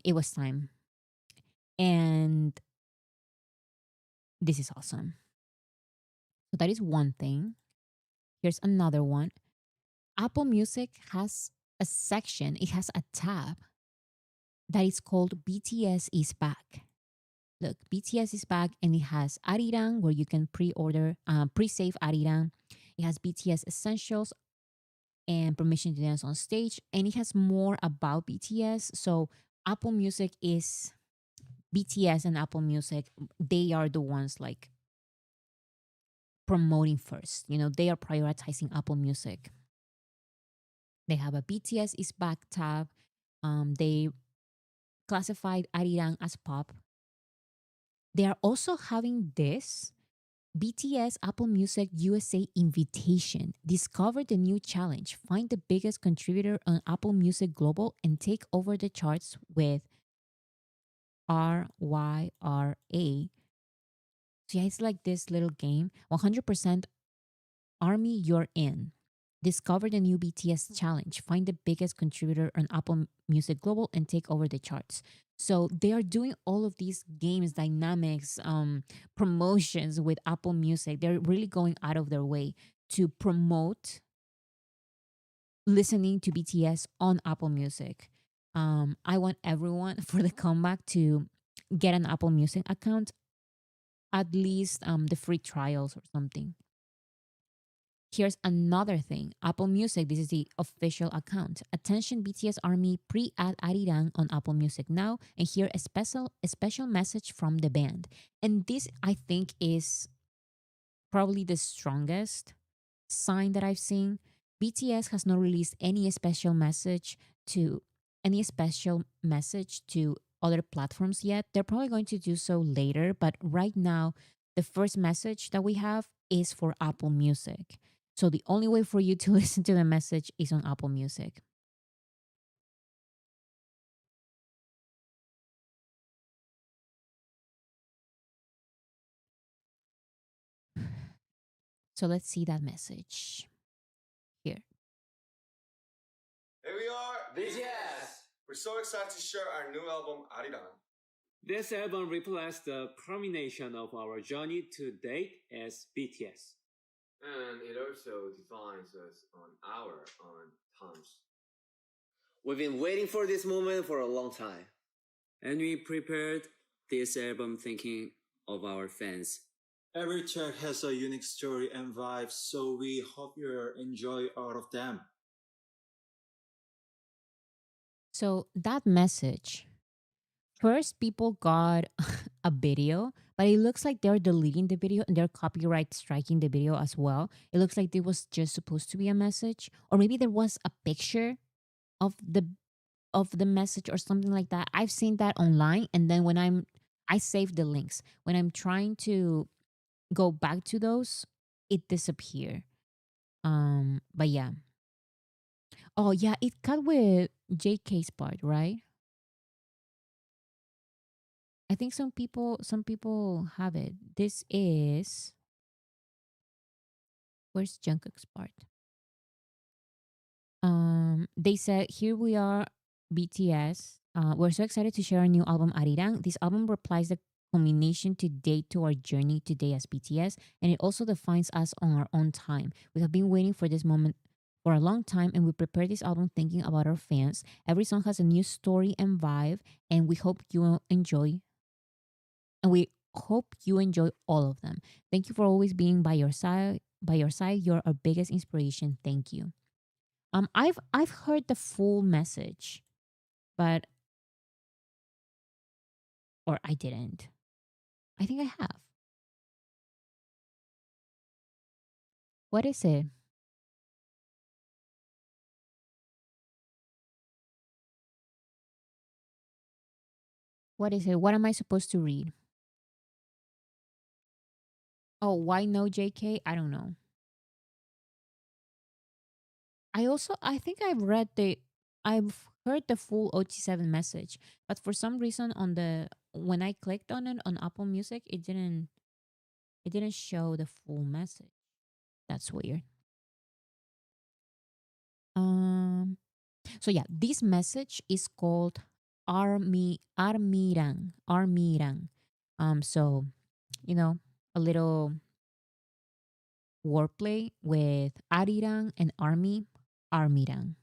it was time. And this is awesome. So that is one thing. Here's another one. Apple Music has a section, it has a tab that is called BTS is back. Look, BTS is back and it has Arirang where you can pre-save Arirang. It has BTS Essentials and Permission to Dance on Stage. And it has more about BTS. So Apple Music is BTS and Apple Music. They are the ones like promoting first. You know, they are prioritizing Apple Music. They have a BTS is back tab. They classified Arirang as pop. They are also having this BTS Apple Music USA invitation. Discover the new challenge. Find the biggest contributor on Apple Music Global and take over the charts with RYRA. So yeah, it's like this little game. 100% Army, you're in. Discover the new BTS challenge. Find the biggest contributor on Apple Music Global and take over the charts. So they are doing all of these games, dynamics, promotions with Apple Music. They're really going out of their way to promote listening to BTS on Apple Music. I want everyone for the comeback to get an Apple Music account, at least the free trials or something. Here's another thing. Apple Music, this is the official account. Attention BTS Army, pre-add Arirang on Apple Music now and hear a special message from the band. And this I think is probably the strongest sign that I've seen. BTS has not released any special message to other platforms yet. They're probably going to do so later, but right now the first message that we have is for Apple Music. So the only way for you to listen to the message is on Apple Music. So let's see that message here. Here we are, BTS. We're so excited to share our new album, Arirang. This album reflects the culmination of our journey to date as BTS. And it also defines us on our own terms. We've been waiting for this moment for a long time. And we prepared this album thinking of our fans. Every track has a unique story and vibe, so we hope you enjoy all of them. So that message, first people got a video, but it looks like they're deleting the video and they're copyright striking the video as well. It looks like it was just supposed to be a message, or maybe there was a picture of the message or something like that. I've seen that online, and then I save the links. When I'm trying to go back to those, it disappear. But yeah. Oh yeah, it cut with JK's part, right? I think some people have it. This is where's Jungkook's part? They said, "Here we are, BTS. We're so excited to share our new album, Arirang. This album replies the culmination to date to our journey today as BTS, and it also defines us on our own time. We have been waiting for this moment for a long time, and we prepared this album thinking about our fans. Every song has a new story and vibe, and we hope you enjoy. And we hope you enjoy all of them. Thank you for always being by your side. By your side, you're our biggest inspiration. Thank you." I've heard the full message, but or I didn't. I think I have. What is it? What is it? What am I supposed to read? Oh, why no JK? I don't know. I think I've heard the full OT7 message, but for some reason when I clicked on it on Apple Music, it didn't show the full message. That's weird. Um so yeah, this message is called Armirang. So, you know, a little wordplay with Arirang and Armirang.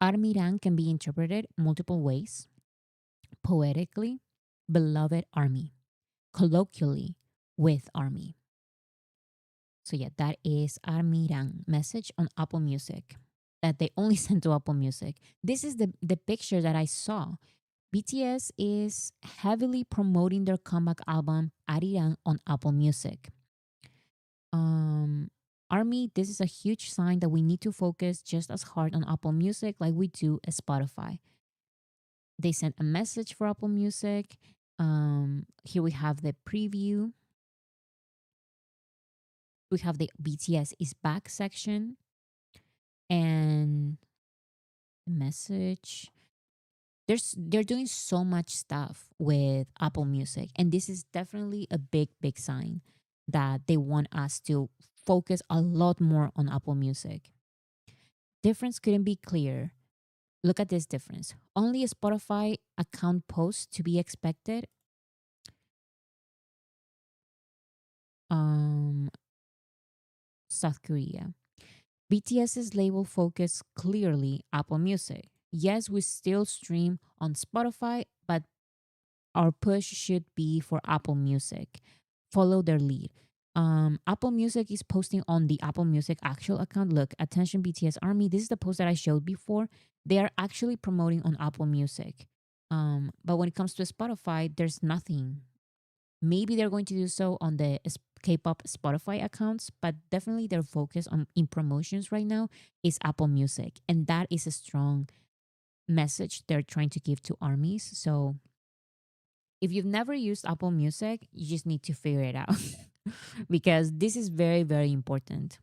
Armirang can be interpreted multiple ways. Poetically, beloved army. Colloquially, with army. So yeah, that is Armirang message on Apple Music that they only sent to Apple Music. This is the picture that I saw. BTS is heavily promoting their comeback album Arirang on Apple Music. Um, Army, this is a huge sign that we need to focus just as hard on Apple Music like we do at Spotify. They sent a message for Apple Music. Here we have the preview. We have the BTS is back section and the message. They're doing so much stuff with Apple Music, and this is definitely a big sign that they want us to focus a lot more on Apple Music. Difference couldn't be clearer. Look at this difference. Only a Spotify account post to be expected. Um, South Korea. BTS's label focus clearly Apple Music. Yes, we still stream on Spotify, but our push should be for Apple Music. Follow their lead. Apple Music is posting on the Apple Music actual account. Look, attention BTS Army. This is the post that I showed before. They are actually promoting on Apple Music. But when it comes to Spotify, there's nothing. Maybe they're going to do so on the K-pop Spotify accounts, but definitely their focus on in promotions right now is Apple Music, and that is a strong message they're trying to give to armies. So if you've never used Apple Music, you just need to figure it out because this is very important.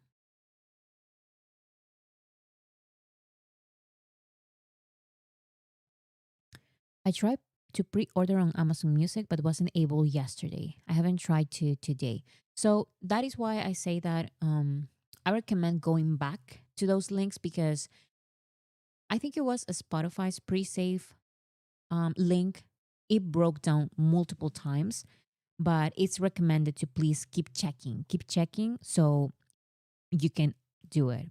I tried to pre-order on Amazon Music but wasn't able yesterday. I haven't tried to today. So that is why I say that I recommend going back to those links because I think it was a Spotify's pre-save link. It broke down multiple times, but it's recommended to please keep checking so you can do it.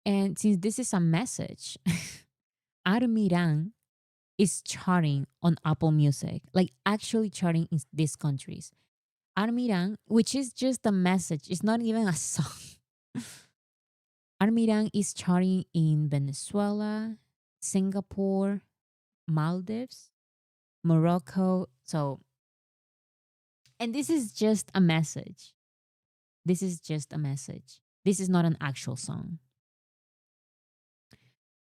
And since this is a message, Armirang is charting on Apple Music, like actually charting in these countries. Armirang, which is just a message, it's not even a song. Armirang is charting in Venezuela, Singapore, Maldives, Morocco. So, and this is just a message. This is just a message. This is not an actual song.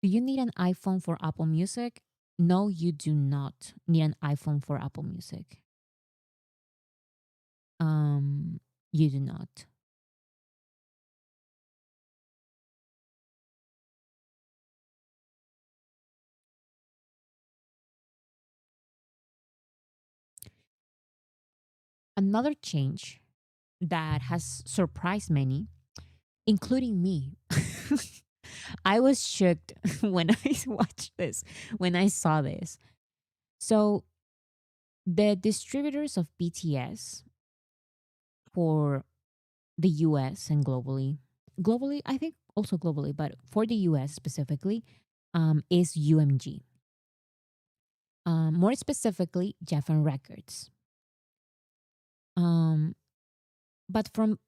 Do you need an iPhone for Apple Music? No, you do not need an iPhone for Apple Music. You do not. Another change that has surprised many, including me. I was shocked when I watched this, when I saw this. So, the distributors of BTS for the US and globally, globally, I think also globally, but for the US specifically, is UMG. More specifically, Geffen Records. Um, but from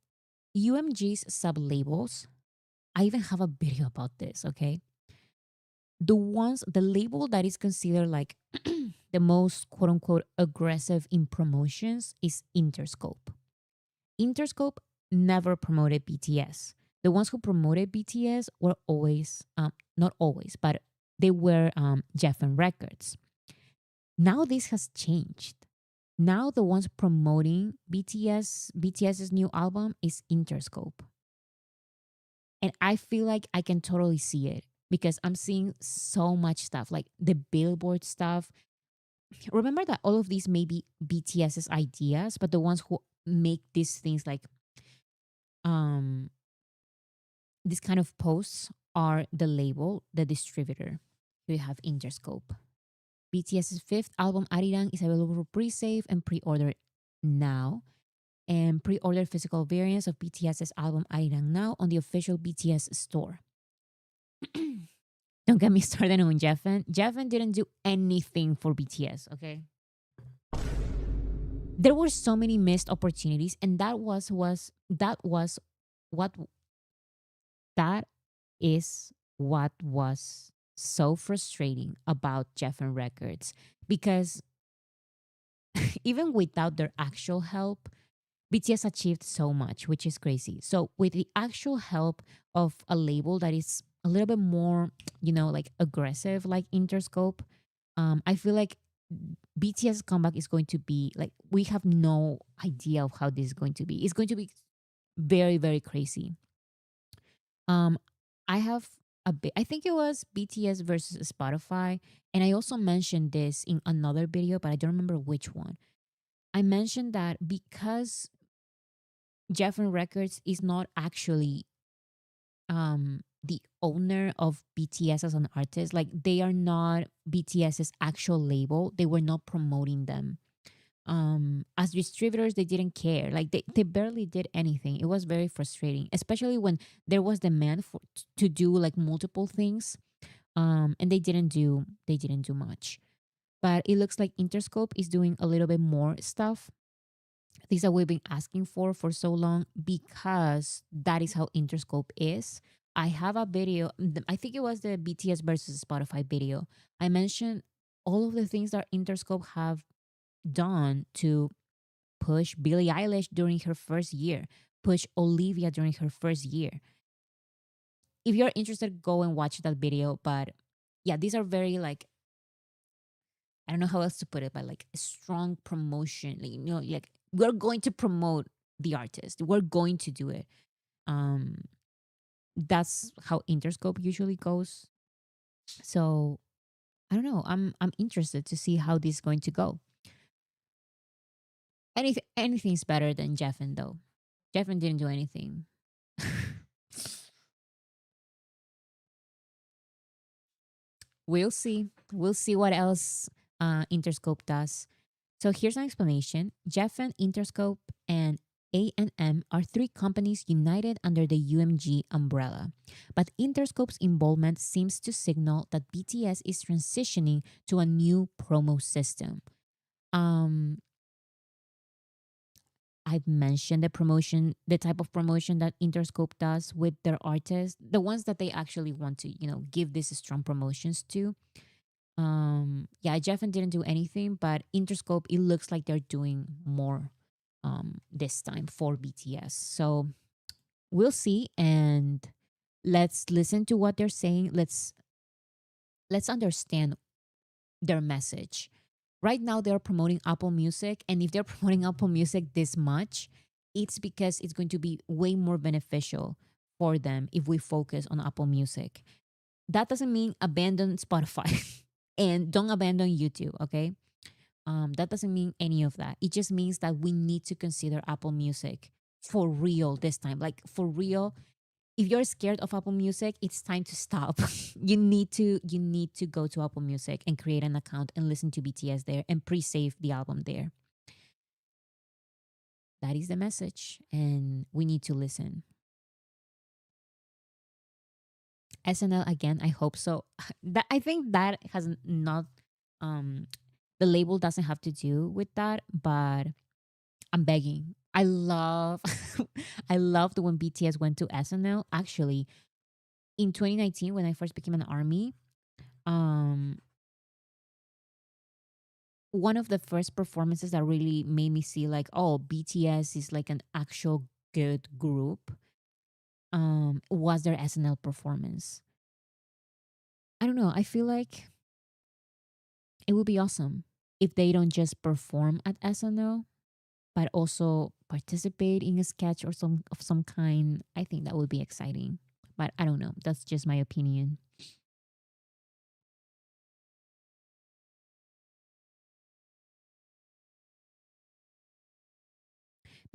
UMG's sub labels, I even have a video about this, okay? The label that is considered like the most quote unquote aggressive in promotions is Interscope. Interscope never promoted BTS. The ones who promoted BTS were always, not always, but they were Geffen Records. Now this has changed. Now the ones promoting BTS's new album is Interscope. And I feel like I can totally see it because I'm seeing so much stuff, like the Billboard stuff. Remember that all of these may be BTS's ideas, but the ones who make these things like um these kind of posts are the label, the distributor. We have Interscope. BTS's fifth album, Arirang, is available for pre-save and pre-order now. And pre-order physical variants of BTS's album Arirang now on the official BTS store. Don't get me started on Jeffen. Jeffen didn't do anything for BTS, okay? There were so many missed opportunities, and what that is what was so frustrating about Jeffen Records because even without their actual help, BTS achieved so much, which is crazy. So with the actual help of a label that is a little bit more, like aggressive, like Interscope, I feel like BTS comeback is going to be like we have no idea of how this is going to be. It's going to be very, very crazy. Um, I have a bit. I think it was BTS versus Spotify, and I also mentioned this in another video, but I don't remember which one. I mentioned that because Geffen Records is not actually the owner of BTS as an artist. Like they are not BTS's actual label. They were not promoting them. As distributors, they didn't care. Like they barely did anything. It was very frustrating, especially when there was demand for to do like multiple things. And they didn't do much. But it looks like Interscope is doing a little bit more stuff, things that we've been asking for so long, because that is how Interscope is. I have a video, I think it was the BTS versus Spotify video. I mentioned all of the things that Interscope have done to push Billie Eilish during her first year, push Olivia during her first year. If you're interested, go and watch that video. But yeah, these are very like, I don't know how else to put it, but like strong promotion. Like we're going to promote the artist. We're going to do it. Um, that's how Interscope usually goes. So I don't know. I'm interested to see how this is going to go. Anything's better than Jeffen though. Jeffen didn't do anything. We'll see. We'll see what else Interscope does. So here's an explanation. Jeffen, Interscope, and A&M are three companies united under the UMG umbrella. But Interscope's involvement seems to signal that BTS is transitioning to a new promo system. I've mentioned the type of promotion that Interscope does with their artists, the ones that they actually want to, give these strong promotions to. Yeah, Jeffen didn't do anything, but Interscope, it looks like they're doing more this time for BTS. So we'll see, and let's listen to what they're saying. Let's understand their message. Right now they're promoting Apple Music, and if they're promoting Apple Music this much, it's because it's going to be way more beneficial for them if we focus on Apple Music. That doesn't mean abandon Spotify and don't abandon YouTube, okay? That doesn't mean any of that. It just means that we need to consider Apple Music for real this time. Like for real, if you're scared of Apple Music, it's time to stop. You need to go to Apple Music and create an account and listen to BTS there and pre-save the album there. That is the message, and we need to listen. SNL again. I hope so. That I think that has not um the label doesn't have to do with that, but I'm begging. I love I loved when BTS went to SNL. Actually, in 2019 when I first became an army, um one of the first performances that really made me see like, oh, BTS is like an actual good group was their SNL performance. I don't know. I feel like it would be awesome if they don't just perform at SNL, but also participate in a sketch or some of some kind. I think that would be exciting. But I don't know. That's just my opinion.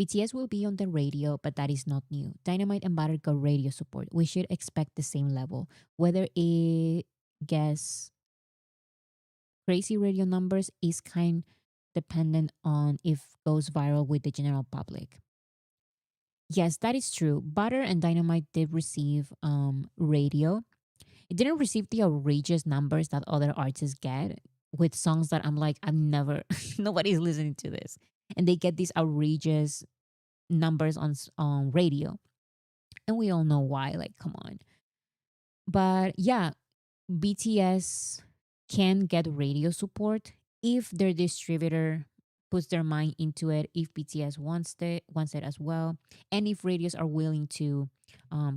BTS will be on the radio, but that is not new. Dynamite and Butter got radio support. We should expect the same level. Whether it gets crazy radio numbers is kind dependent on if goes viral with the general public. Yes, that is true. Butter and Dynamite did receive radio. It didn't receive the outrageous numbers that other artists get with songs that I'm like, I'm never nobody's listening to this. And they get these outrageous numbers on radio. And we all know why, like come on. But yeah, BTS can get radio support if their distributor puts their mind into it, if BTS wants it as well, and if radios are willing to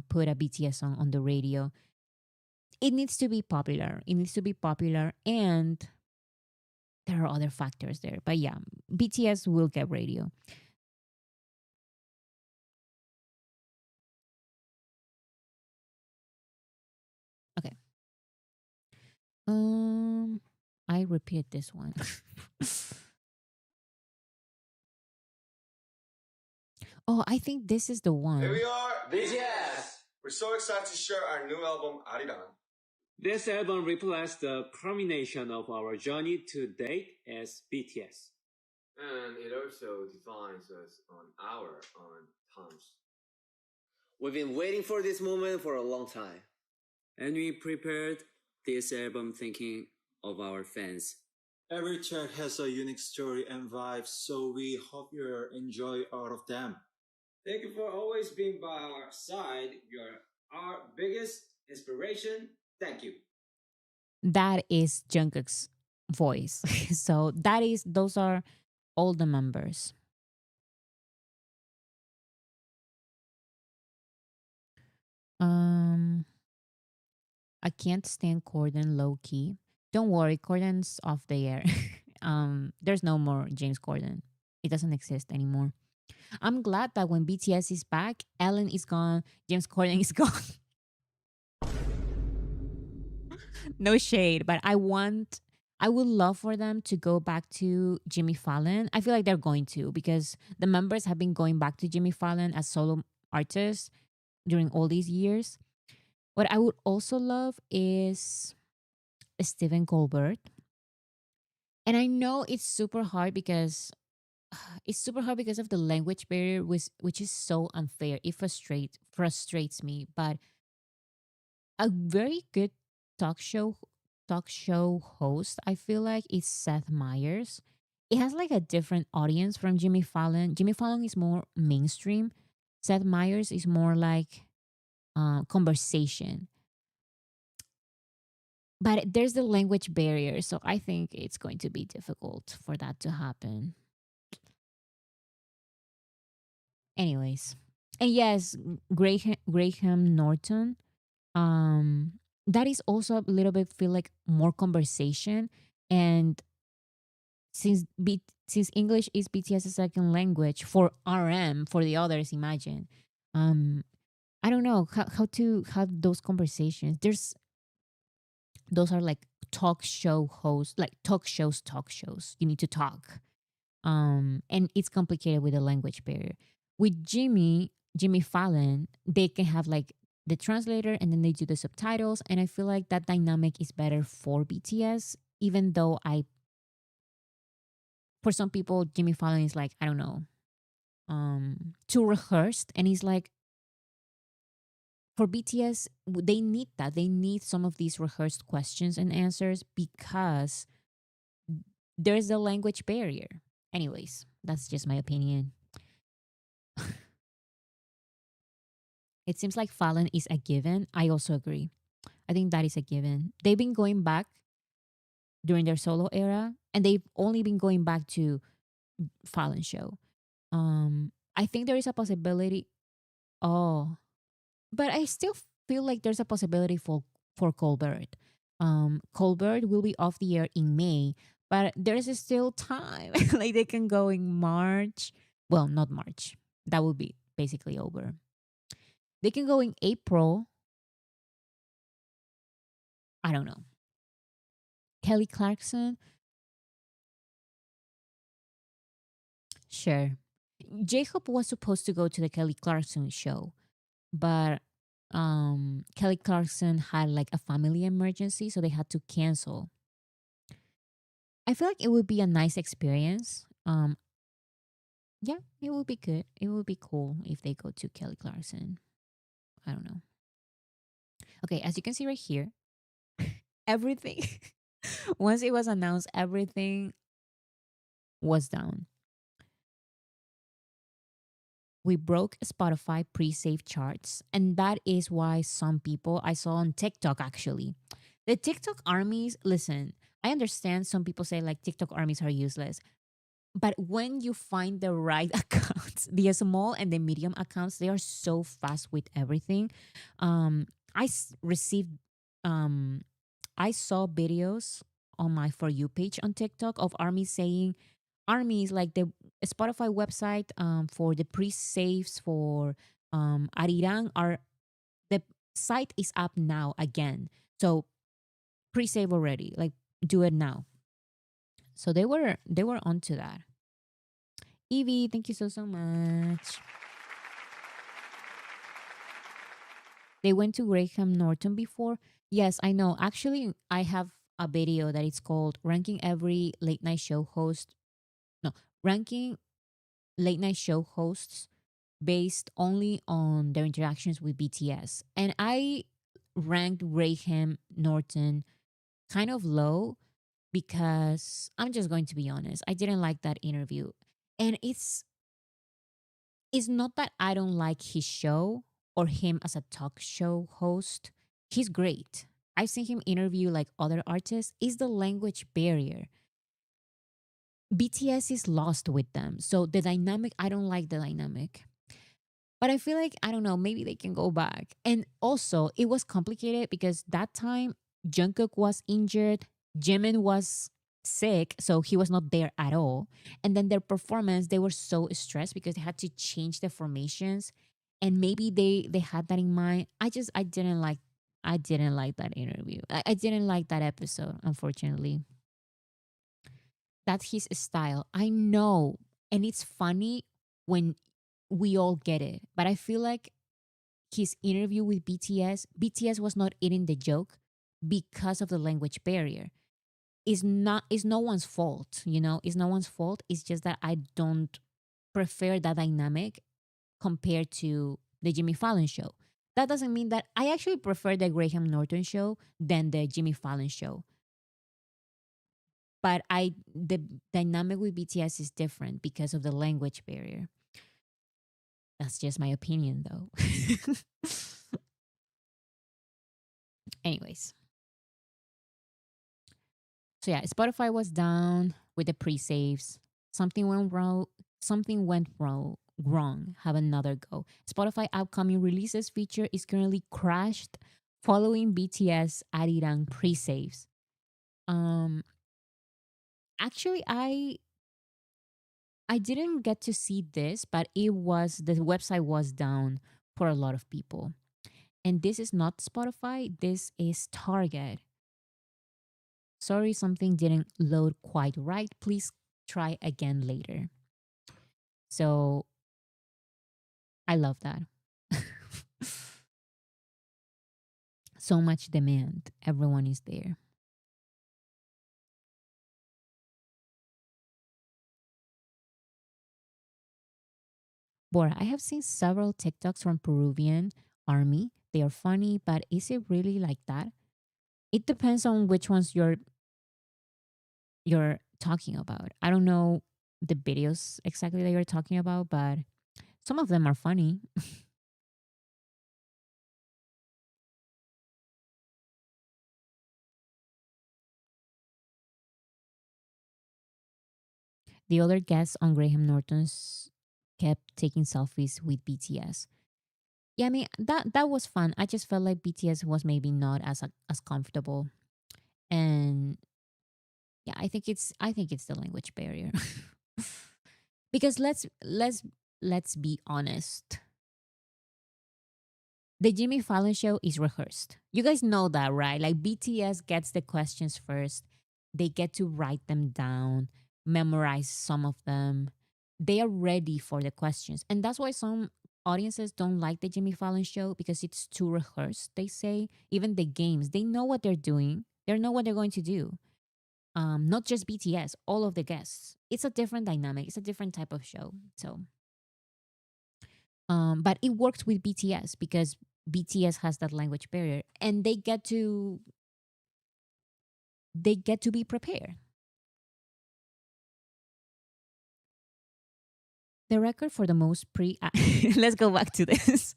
put a BTS song on the radio. It needs to be popular. It needs to be popular, and there are other factors there. But yeah, BTS will get radio. Okay. Um, I repeated this one. Oh, I think this is the one. Here we are, BTS. We're so excited to share our new album, Arirang. This album reflects the culmination of our journey to date as BTS. And it also defines us on our own terms. We've been waiting for this moment for a long time. And we prepared this album thinking of our fans. Every track has a unique story and vibe, so we hope you enjoy all of them. Thank you for always being by our side. You're our biggest inspiration. Thank you. That is Jungkook's voice. So those are all the members. Um I can't stand Corden low key. Don't worry, Corden's off the air. There's no more James Corden. It doesn't exist anymore. I'm glad that when BTS is back, Ellen is gone, James Corden is gone. No shade, but I would love for them to go back to Jimmy Fallon. I feel like they're going to because the members have been going back to Jimmy Fallon as solo artists during all these years. What I would also love is Stephen Colbert. And I know it's super hard because of the language barrier, which is so unfair. It frustrates me. But a very good talk show talk show host, I feel like, is Seth Meyers. It has like a different audience from Jimmy Fallon. Jimmy Fallon is more mainstream. Seth Meyers is more like conversation. But there's the language barrier, so I think it's going to be difficult for that to happen. Anyways, and yes, Graham Norton. That is also a little bit feel like more conversation, and since English is BTS's second language for RM for the others, imagine. Um, I don't know how to have those conversations. Those are like talk show hosts, like talk shows. You need to talk. And it's complicated with the language barrier. With Jimmy Fallon, they can have like the translator and then they do the subtitles. And I feel like that dynamic is better for BTS, even though for some people, Jimmy Fallon is like, I don't know, too rehearsed. And he's like, for BTS, they need that. They need some of these rehearsed questions and answers because there's a language barrier. Anyways, that's just my opinion. It seems like Fallon is a given. I also agree. I think that is a given. They've been going back during their solo era, and they've only been going back to Fallon show. I think there is a possibility. Oh, but I still feel like there's a possibility for Colbert. Colbert will be off the air in May, but there's still time. Like they can go in March. Well, not March. That would be basically over. They can go in April. I don't know. Kelly Clarkson, sure. J-Hope was supposed to go to the Kelly Clarkson show, but Kelly Clarkson had like a family emergency, so they had to cancel. I feel like it would be a nice experience. Yeah, it would be good. It would be cool if they go to Kelly Clarkson. I don't know. Okay, as you can see right here, everything once it was announced, everything was down. We broke Spotify pre-save charts, and that is why some people I saw on TikTok actually. The TikTok armies, listen, I understand some people say like TikTok armies are useless. But when you find the right accounts, the small and the medium accounts, they are so fast with everything. Received, um, I saw videos on my For You page on TikTok of armies saying, armies like the Spotify website for the pre-saves for Arirang are, the site is up now again. So pre-save already, like do it now. So they were onto that. Evie, thank you so much. They went to Graham Norton before. Yes, I know. Actually, I have a video that it's called ranking every late night show host. No, ranking late night show hosts based only on their interactions with BTS. And I ranked Graham Norton kind of low because I'm just going to be honest. I didn't like that interview. And it's not that I don't like his show or him as a talk show host. He's great. I've seen him interview like other artists. It's the language barrier. BTS is lost with them. So the dynamic, I don't like the dynamic. But I feel like, I don't know, maybe they can go back. And also, it was complicated because that time Jungkook was injured, Jimin was sick, so he was not there at all. And then their performance, they were so stressed because they had to change the formations. And maybe they had that in mind. I didn't like that interview. I didn't like that episode, unfortunately. That's his style. I know. And it's funny when we all get it. But I feel like his interview with BTS was not eating the joke because of the language barrier. It's no one's fault, you know? It's no one's fault. It's just that I don't prefer that dynamic compared to the Jimmy Fallon show. That doesn't mean that I actually prefer the Graham Norton show than the Jimmy Fallon show. But the dynamic with BTS is different because of the language barrier. That's just my opinion though. Anyways. So yeah, Spotify was down with the pre-saves. Something went wrong. Something went wrong. Wrong. Have another go. Spotify upcoming releases feature is currently crashed following BTS Arirang pre-saves. Um, actually, I didn't get to see this, but the website was down for a lot of people. And this is not Spotify. This is Target. Sorry, something didn't load quite right. Please try again later. So I love that. So much demand. Everyone is there. Bora, I have seen several TikToks from Peruvian army They are funny, but is it really like that? It depends on which ones you're talking about. I don't know the videos exactly that you're talking about, but some of them are funny. The other guests on Graham Norton's kept taking selfies with BTS. Yeah, I mean that was fun. I just felt like BTS was maybe not as comfortable, and yeah, I think it's the language barrier. Because let's be honest, the Jimmy Fallon show is rehearsed. You guys know that, right? Like BTS gets the questions first. They get to write them down, memorize some of them. They are ready for the questions. And that's why some audiences don't like the Jimmy Fallon show because it's too rehearsed, they say. Even the games, they know what they're doing. They know what they're going to do. Not just BTS, all of the guests. It's a different dynamic. It's a different type of show. So but it works with BTS because BTS has that language barrier and they get to be prepared. The record for the most pre let's go back to this.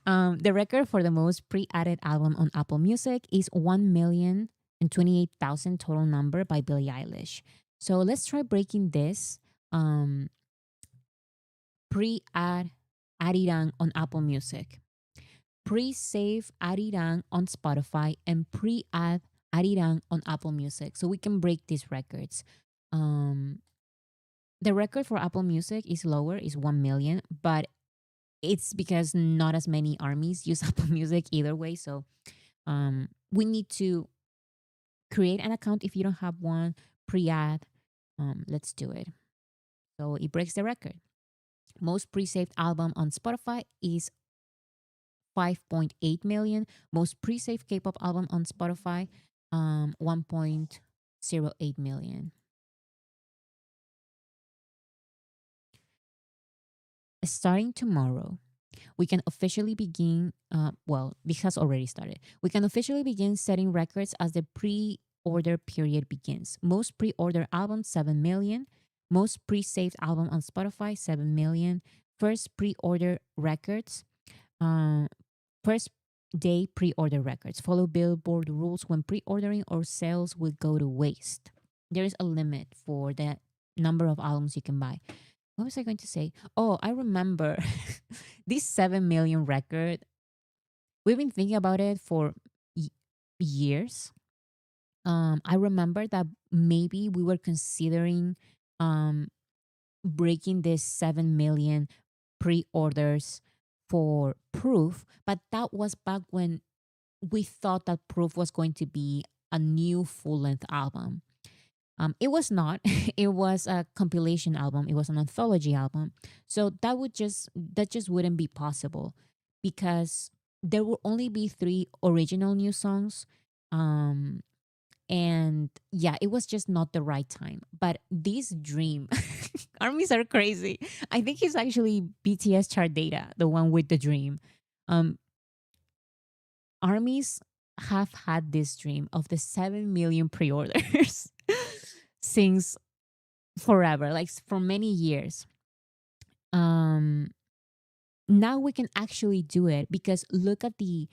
The record for the most pre-added album on Apple Music is 1,028,000 total number by Billie Eilish. So let's try breaking this. Pre-add Arirang on Apple Music, pre-save Arirang on Spotify, and pre-add Arirang on Apple Music. So we can break these records. Um, the record for Apple Music is lower, is 1 million, but it's because not as many armies use Apple Music either way. So we need to create an account if you don't have one, pre-add. Let's do it. So it breaks the record. Most pre-saved album on Spotify is 5.8 million. Most pre-saved K-pop album on Spotify, 1.08 million. Starting tomorrow, we can officially begin. Well, this has already started. We can officially begin setting records as the pre-order period begins. Most pre-order albums, 7 million. Most pre-saved album on Spotify, 7 million. First pre-order records, uh, first day pre-order records. Follow Billboard rules when pre-ordering or sales will go to waste. There is a limit for the number of albums you can buy. What was I going to say? Oh, I remember this 7 million record. We've been thinking about it for years. I remember that maybe we were considering um, breaking this 7 million pre-orders for Proof, but that was back when we thought that Proof was going to be a new full-length album. It was not. It was a compilation album. It was an anthology album. So that just wouldn't be possible because there will only be 3 original new songs. And yeah, it was just not the right time. But this dream, armies are crazy. I think it's actually BTS chart data, the one with the dream. Um, armies have had this dream of the 7 million pre-orders since forever, like for many years. Um, Now we can actually do it because look at the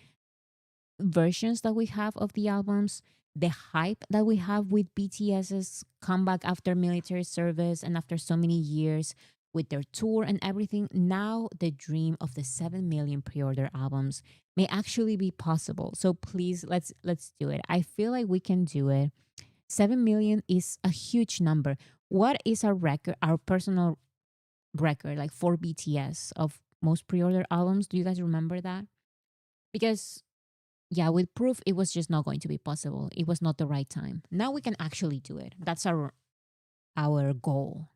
versions that we have of the albums, the hype that we have with BTS's comeback after military service and after so many years with their tour and everything. Now the dream of the 7 million pre-order albums may actually be possible. So please let's do it. I feel like we can do it. 7 million is a huge number. What is our record, our personal record, like for BTS of most pre-order albums? Do you guys remember that? Because yeah, with Proof, it was just not going to be possible. It was not the right time. Now we can actually do it. That's our goal.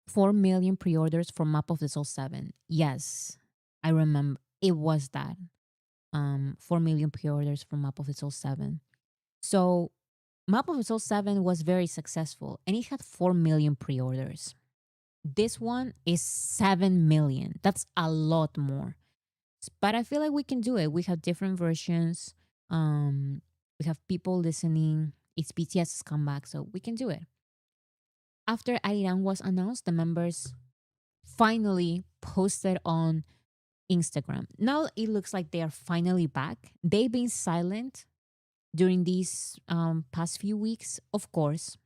4 million pre-orders for Map of the Soul 7. Yes, I remember. it was that 4 million pre-orders for Map of the Soul 7. So Map of the Soul 7 was very successful and it had 4 million pre-orders. This one is 7 million. That's a lot more. But I feel like we can do it. We have different versions. We have people listening. It's BTS's comeback, so we can do it. After Arirang was announced, the members finally posted on Instagram. Now it looks like they are finally back. They've been silent during these past few weeks, of course,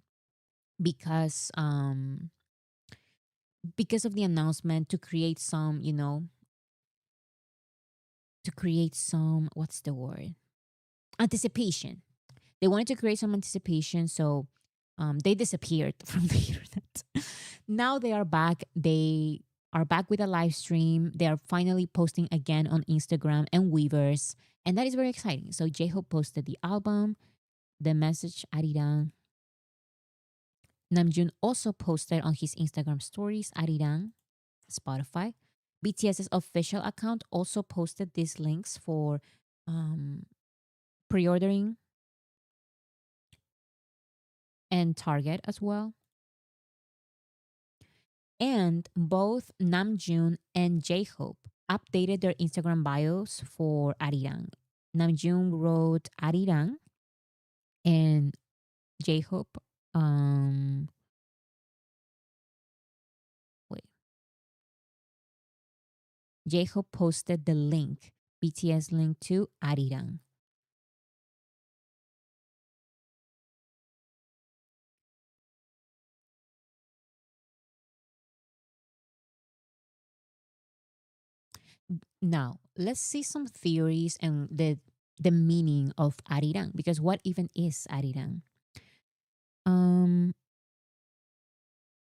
because of the announcement to create some, to create some, what's the word? Anticipation. They wanted to create some anticipation, so they disappeared from the internet. Now they are back. They are back with a live stream. They are finally posting again on Instagram and Weverse, and that is very exciting. So J-Hope posted the album, the message Arirang. Namjoon also posted on his Instagram stories Arirang, Spotify. BTS's official account also posted these links for pre-ordering and Target as well. And both Namjoon and J-Hope updated their Instagram bios for Arirang. Namjoon wrote Arirang and J-Hope wait. J-Hope posted the link, BTS link to Arirang. Now, let's see some theories and the meaning of Arirang, because what even is Arirang?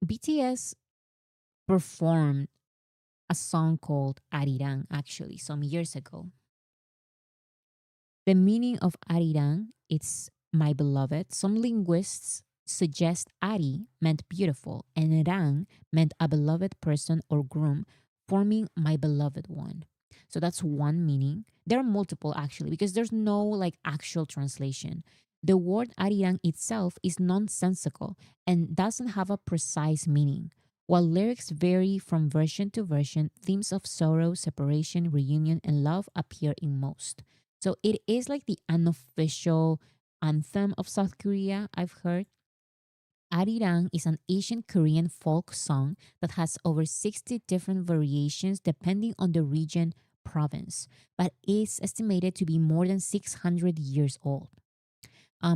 BTS performed a song called Arirang actually some years ago. The meaning of Arirang, it's my beloved. Some linguists suggest Ari meant beautiful and Rang meant a beloved person or groom, forming my beloved one. So that's one meaning. There are multiple actually because there's no like actual translation. The word Arirang itself is nonsensical and doesn't have a precise meaning. While lyrics vary from version to version, themes of sorrow, separation, reunion, and love appear in most. So it is like the unofficial anthem of South Korea, I've heard. Arirang is an ancient Korean folk song that has over 60 different variations depending on the region, province, but is estimated to be more than 600 years old.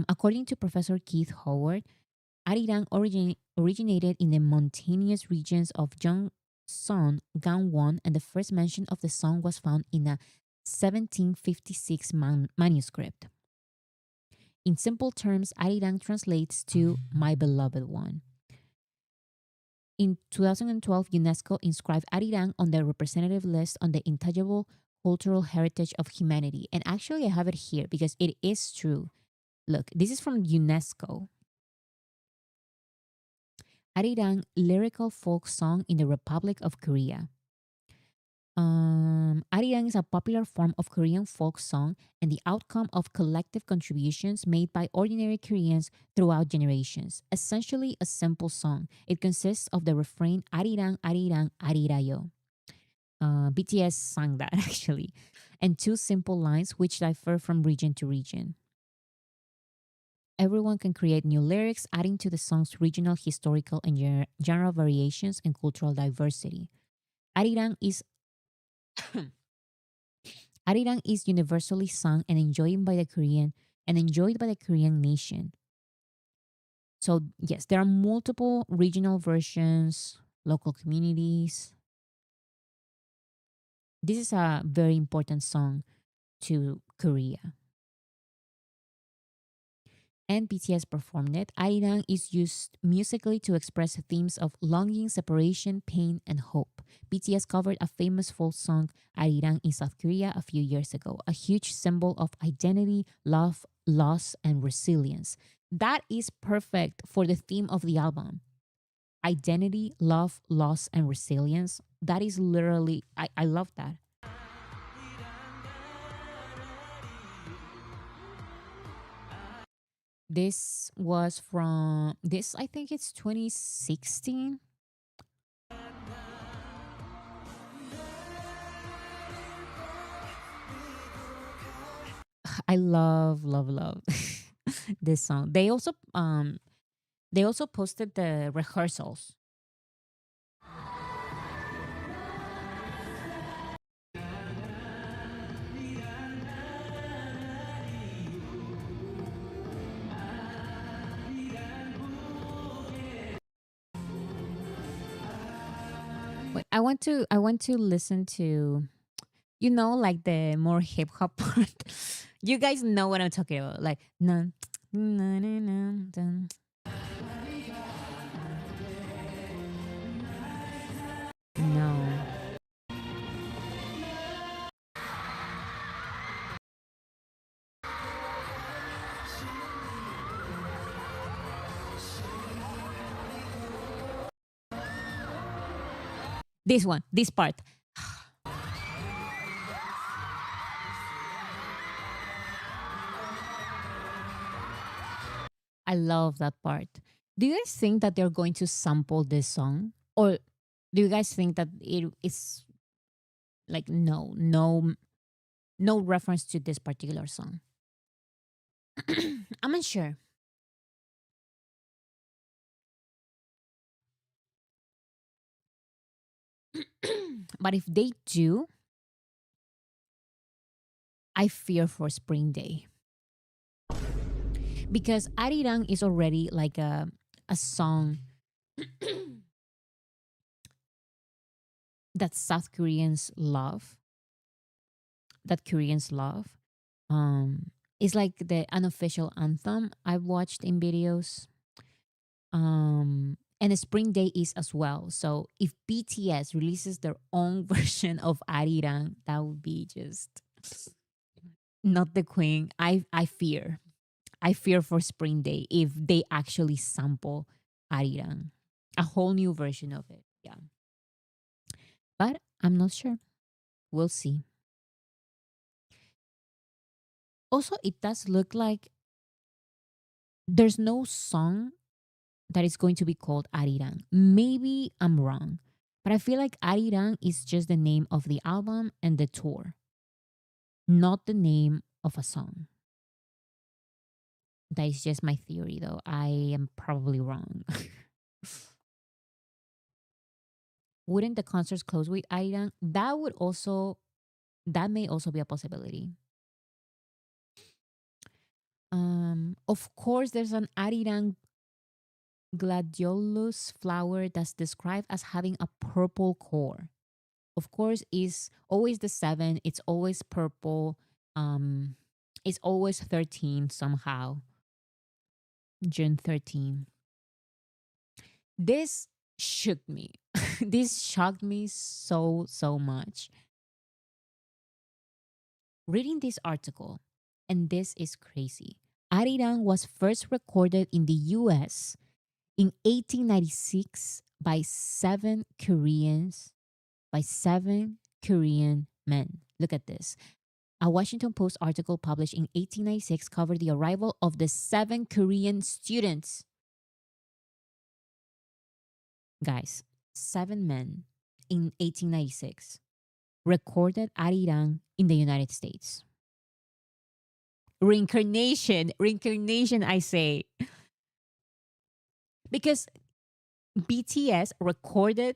According to Professor Keith Howard, Arirang originated in the mountainous regions of Gyeongseon, Gangwon, and the first mention of the song was found in a 1756 manuscript. In simple terms, Arirang translates to my beloved one. In 2012, UNESCO inscribed Arirang on the representative list on the intangible cultural heritage of humanity. And actually, I have it here because it is true. Look, this is from UNESCO. Arirang, lyrical folk song in the Republic of Korea. Arirang is a popular form of Korean folk song and the outcome of collective contributions made by ordinary Koreans throughout generations. Essentially a simple song. It consists of the refrain Arirang, Arirang, Arirayo. BTS sang that actually. And two simple lines which differ from region to region. Everyone can create new lyrics, adding to the song's regional, historical, and genre variations and cultural diversity. Arirang is Arirang is universally sung and enjoyed by the Korean nation. So yes, there are multiple regional versions, local communities. This is a very important song to Korea. And BTS performed it. Arirang is used musically to express themes of longing, separation, pain, and hope. BTS covered a famous folk song, Arirang, in South Korea a few years ago, a huge symbol of identity, love, loss, and resilience. That is perfect for the theme of the album. Identity, love, loss, and resilience. That is literally, I love that. This was from this. I think it's 2016. I love this song. They also posted the rehearsals. Wait, I want to listen to, like the more hip hop part. You guys know what I'm talking about. Like no, no, no, no, dun. No. This one, this part. I love that part. Do you guys think that they're going to sample this song? Or do you guys think that it is like no reference to this particular song? I'm unsure. But if they do, I fear for Spring Day. Because Arirang is already like a song that South Koreans love, that Koreans love. It's like the unofficial anthem I've watched in videos. And the Spring Day is as well. So if BTS releases their own version of Arirang, that would be just not the queen. I fear. I fear for Spring Day if they actually sample Arirang. A whole new version of it. Yeah. But I'm not sure. We'll see. Also, it does look like there's no song that is going to be called Arirang. Maybe I'm wrong, but I feel like Arirang is just the name of the album and the tour, not the name of a song. That is just my theory, though. I am probably wrong. Wouldn't the concerts close with Arirang? That may also be a possibility. Of course, there's an Arirang gladiolus flower that's described as having a purple core. Of course, is always the 7. It's always purple. It's always 13 somehow. June 13. This shook me. This shocked me so much. Reading this article, and this is crazy. Arirang was first recorded in the US in 1896 by seven Korean men. Look at this. A Washington Post article published in 1896 covered the arrival of the 7 Korean students. Guys, 7 men in 1896 recorded Arirang in the United States. Reincarnation, I say. Because BTS recorded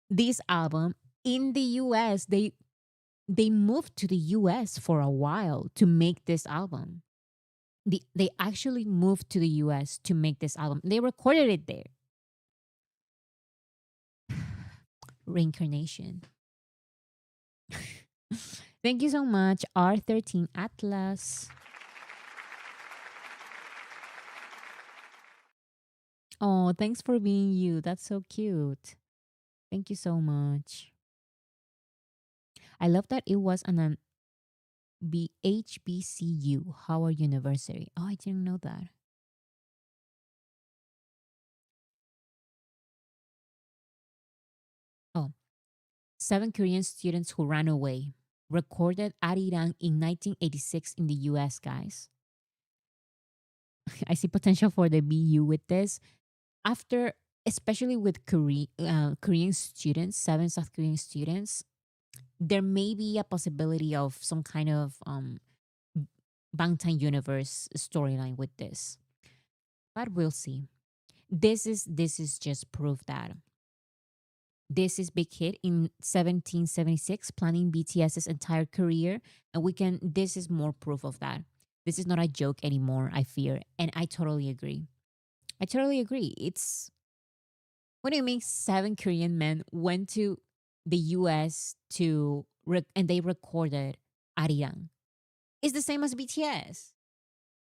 this album in the US. They moved to the US for a while to make this album. They actually moved to the US to make this album. They recorded it there. Reincarnation. Thank you so much, R13 Atlas. Oh, thanks for being you. That's so cute. Thank you so much. I love that it was an HBCU, Howard University. Oh, I didn't know that. Oh, 7 Korean students who ran away recorded Arirang in 1986 in the US, guys. I see potential for the BU with this. After, especially with Korean students, 7 South Korean students, there may be a possibility of some kind of Bangtan Universe storyline with this, but we'll see. This is just proof that this is Big Hit in 1776, planning BTS's entire career, and this is more proof of that. This is not a joke anymore, I fear, and I totally agree. I totally agree. It's what do you mean 7 Korean men went to the US and they recorded Arirang? It's the same as BTS.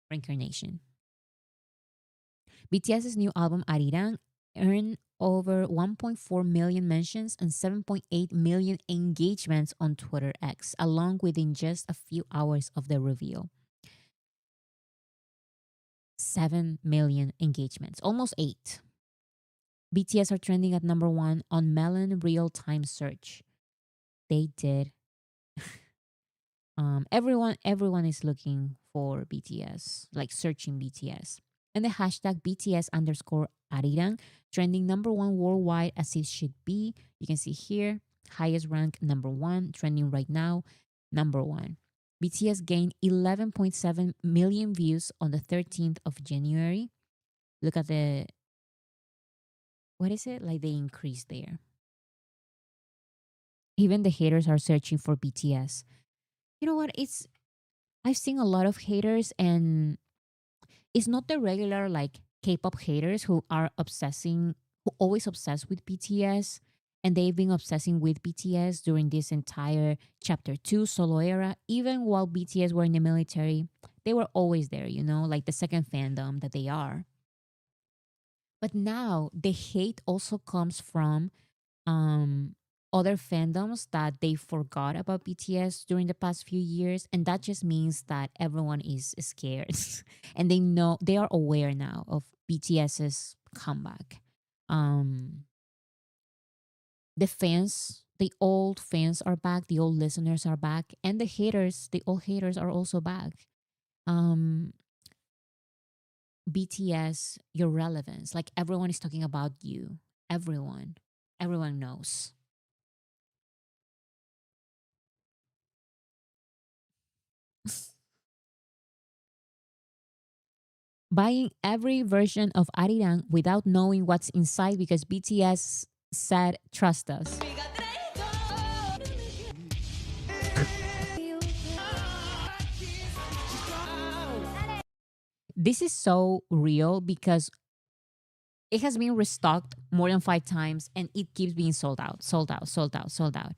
Reincarnation. BTS's new album Arirang earned over 1.4 million mentions and 7.8 million engagements on Twitter X, along within just a few hours of the reveal. 7 million engagements, almost 8. BTS are trending at #1 on Melon real time search. They did. Everyone is looking for BTS, like searching BTS. And the hashtag BTS_Arirang trending #1 worldwide as it should be. You can see here, highest rank #1, trending right now, #1. BTS gained 11.7 million views on the 13th of January. Look at what is it? Like they increased there. Even the haters are searching for BTS. You know what? I've seen a lot of haters, and it's not the regular like K-pop haters who always obsessed with BTS, and they've been obsessing with BTS during this entire chapter 2 solo era. Even while BTS were in the military, they were always there, like the second fandom that they are. But now the hate also comes from other fandoms that they forgot about BTS during the past few years, and that just means that everyone is scared and they are aware now of BTS's comeback. The old fans are back, the old listeners are back, and the old haters are also back. BTS, your relevance, like everyone is talking about you. Everyone knows. Buying every version of Arirang without knowing what's inside because BTS said, trust us. This is so real because it has been restocked more than 5 times and it keeps being sold out, sold out, sold out, sold out.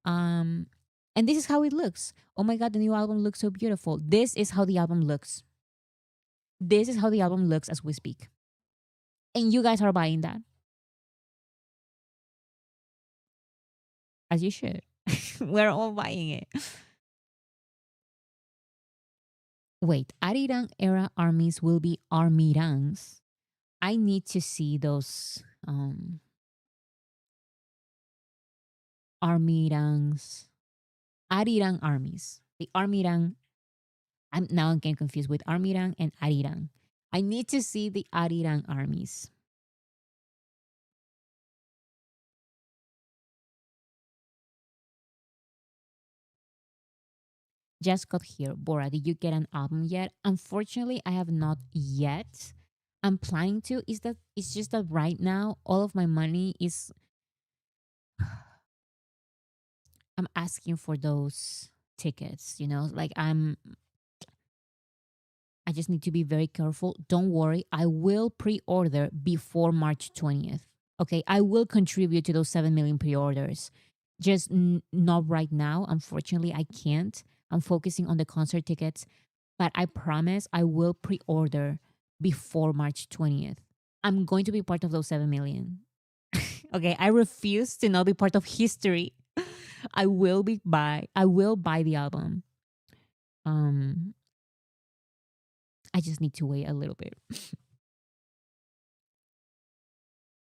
And this is how it looks. Oh my God, the new album looks so beautiful. This is how the album looks. This is how the album looks as we speak. And you guys are buying that. As you should. We're all buying it. Wait, Arirang era armies will be Armirangs. I need to see those Armirangs. Arirang armies. The Armirang. I'm getting confused with Armirang and Arirang. I need to see the Arirang armies. Just got here. Bora, did you get an album yet? Unfortunately, I have not yet. I'm planning to. It's just that right now all of my money is I'm asking for those tickets, like I just need to be very careful. Don't worry, I will pre-order before March 20th. Okay, I will contribute to those 7 million pre-orders. Just not right now. Unfortunately, I can't. I'm focusing on the concert tickets, but I promise I will pre-order before March 20th. I'm going to be part of those 7 million. Okay, I refuse to not be part of history. I will buy the album. I just need to wait a little bit.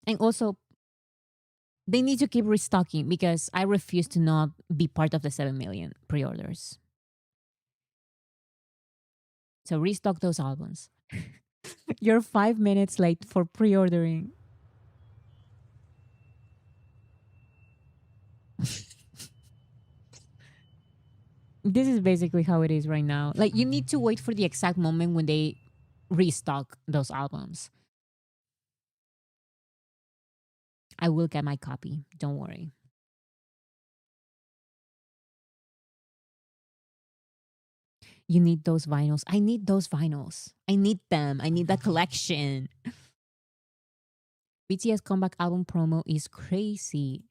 And also, they need to keep restocking because I refuse to not be part of the 7 million pre-orders. So restock those albums. You're 5 minutes late for pre-ordering. This is basically how it is right now. Like you need to wait for the exact moment when they restock those albums. I will get my copy. Don't worry. You need those vinyls. I need those vinyls. I need them. I need that collection. BTS comeback album promo is crazy.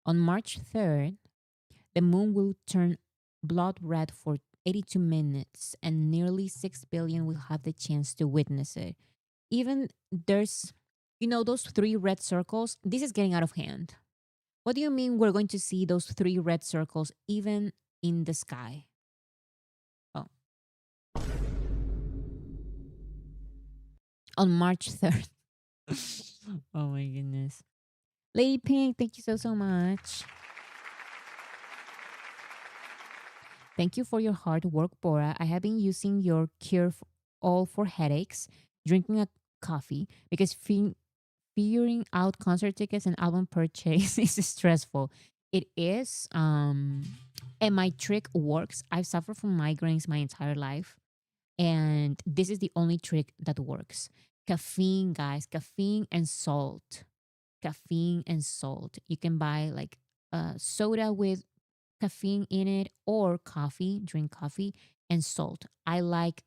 On March 3rd, the moon will turn blood red for 82 minutes and nearly 6 billion will have the chance to witness it. Even there's, those three red circles? This is getting out of hand. What do you mean we're going to see those three red circles even in the sky? Oh. On March 3rd. Oh my goodness. Lady Pink, thank you so much. Thank you for your hard work, Bora. I have been using your cure all for headaches, drinking a coffee, because figuring out concert tickets and album purchase is stressful. It is. And my trick works. I've suffered from migraines my entire life. And this is the only trick that works. Caffeine, guys, caffeine and salt. Caffeine and salt. You can buy like a soda with caffeine in it or coffee, drink coffee and salt. I like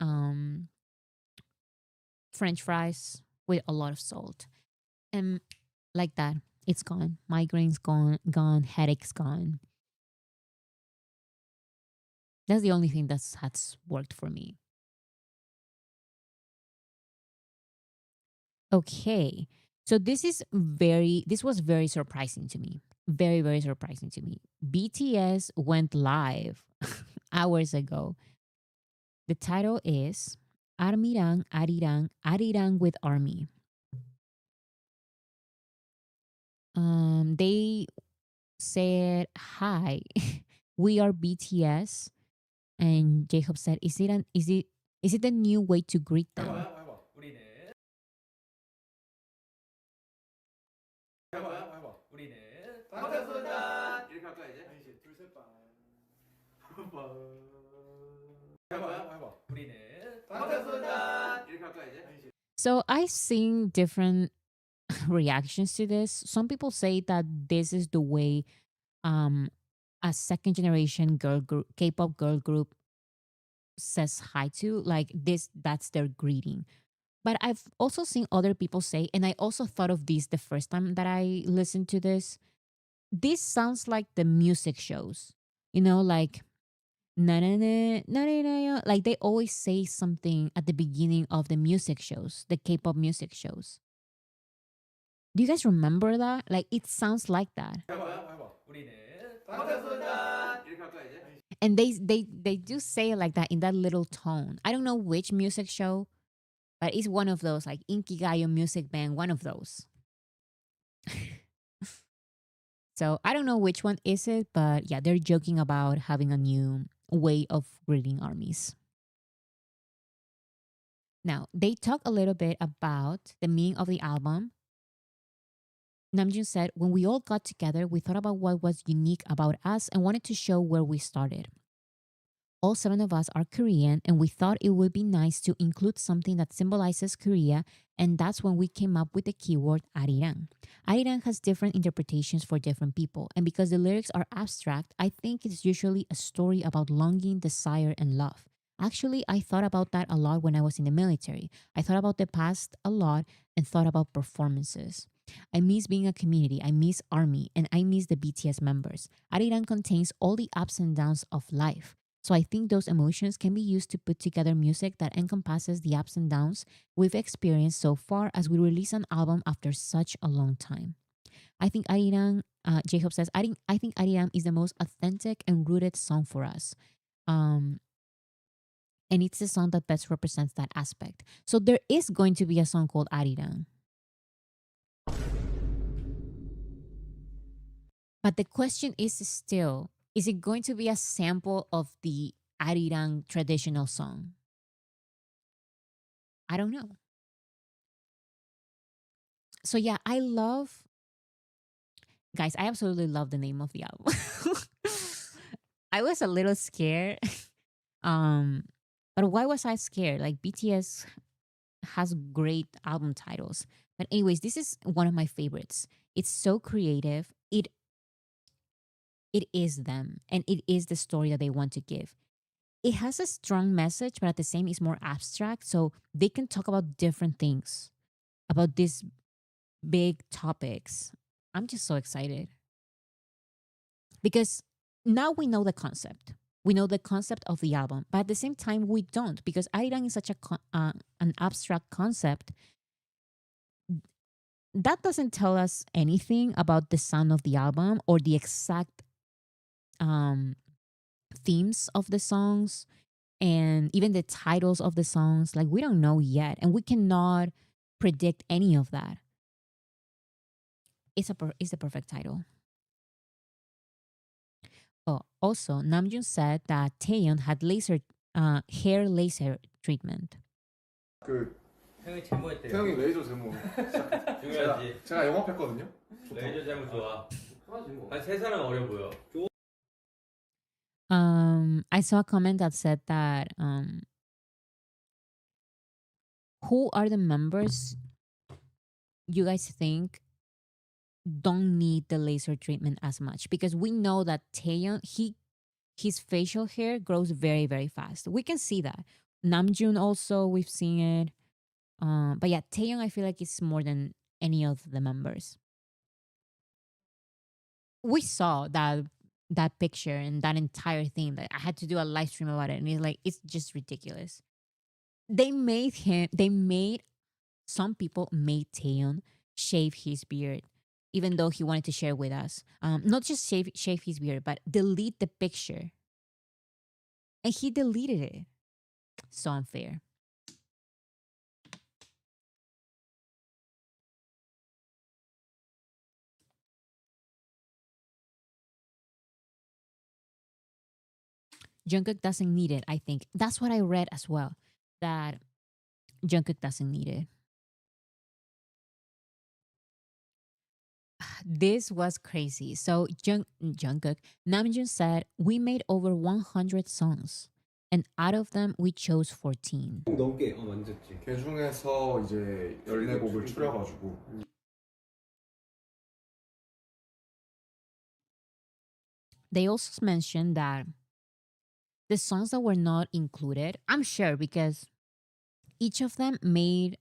French fries with a lot of salt. And like that, it's gone. Migraines gone, headaches gone. That's the only thing that's worked for me. Okay. So this was very surprising to me. Very, very surprising to me. BTS went live hours ago. The title is Arirang, Arirang, Arirang with Army. They said, "Hi, we are BTS," and J-Hope said, is it a new way to greet them?" So I've seen different reactions to this. Some people say that this is the way um a second generation girl group, K-pop girl group says hi to, like this, that's their greeting. But I've also seen other people say, and I also thought of this the first time that I listened to this sounds like the music shows, like na na na na na na, like they always say something at the beginning of the music shows, the K-pop music shows. Do you guys remember that? Like it sounds like that. And they do say it like that in that little tone. I don't know which music show, but it's one of those, like Inkigayo Music Band, one of those. So I don't know which one is it, but yeah, they're joking about having a new way of greeting armies. Now, they talk a little bit about the meaning of the album. Namjoon said, when we all got together, we thought about what was unique about us and wanted to show where we started. All 7 of us are Korean, and we thought it would be nice to include something that symbolizes Korea, and that's when we came up with the keyword Arirang. Arirang has different interpretations for different people, and because the lyrics are abstract, I think it's usually a story about longing, desire, and love. Actually, I thought about that a lot when I was in the military. I thought about the past a lot and thought about performances. I miss being a community, I miss ARMY, and I miss the BTS members. Arirang contains all the ups and downs of life. So I think those emotions can be used to put together music that encompasses the ups and downs we've experienced so far as we release an album after such a long time. I think Arirang, J-Hope says, I think Arirang is the most authentic and rooted song for us. And it's a song that best represents that aspect. So there is going to be a song called Arirang. But the question is still, is it going to be a sample of the Arirang traditional song? I don't know. So yeah, I love, guys, I absolutely love the name of the album. I was a little scared. um but why was I scared? Like BTS has great album titles. But anyways, this is one of my favorites. It's so creative. It is them, and it is the story that they want to give. It has a strong message, but at the same is more abstract, so they can talk about different things, about these big topics. I'm just so excited because now we know the concept. We know the concept of the album, but at the same time we don't, because Arirang is such an abstract concept that doesn't tell us anything about the sound of the album or the exact um, themes of the songs and even the titles of the songs. Like, we don't know yet, and we cannot predict any of that. It's the perfect title. Oh, also, Namjoon said that Taeyeon had hair laser treatment. 그 형이 제모했대요. 태영이 레이저 제모 중요하지. 제가 영업했거든요. 레이저 제모 좋아. 한 3사람 어려 보여. I saw a comment that said that who are the members you guys think don't need the laser treatment as much? Because we know that Taeyeon, his facial hair grows very, very fast. We can see that. Namjoon also, we've seen it. But yeah, Taeyeon, I feel like it's more than any of the members. We saw that picture and that entire thing. That I had to do a live stream about it, and it's just ridiculous. Some people made Taeyeon shave his beard, even though he wanted to share with us. Not just shave his beard, but delete the picture. And he deleted it. So unfair. Jungkook doesn't need it, I think. That's what I read as well, that Jungkook doesn't need it. This was crazy. So Jungkook, Namjoon said, we made over 100 songs. And out of them, we chose 14. 넘게 만졌지. 그 중에서 이제 14곡을 추려가지고 They also mentioned that the songs that were not included, I'm sure because each of them made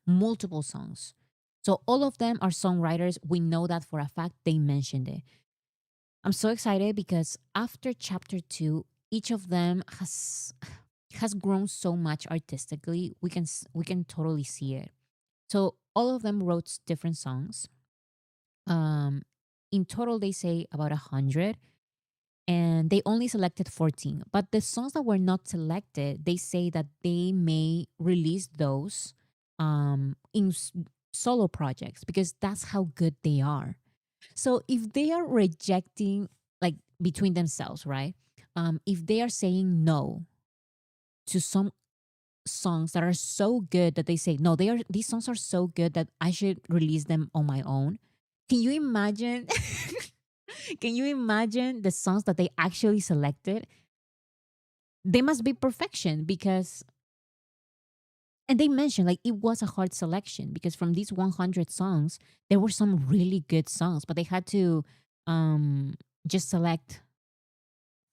multiple songs. So all of them are songwriters. We know that for a fact. They mentioned it. I'm so excited because after chapter 2, each of them has grown so much artistically. We can totally see it. So all of them wrote different songs. In total, they say about 100, and they only selected 14. But the songs that were not selected, they say that they may release those in solo projects because that's how good they are. So if they are rejecting, like between themselves, right? If they are saying no to some songs that are so good that they say no, these songs are so good that I should release them on my own. Can you imagine? Can you imagine the songs that they actually selected? They must be perfection because, and they mentioned like it was a hard selection because from these 100 songs, there were some really good songs, but they had to just select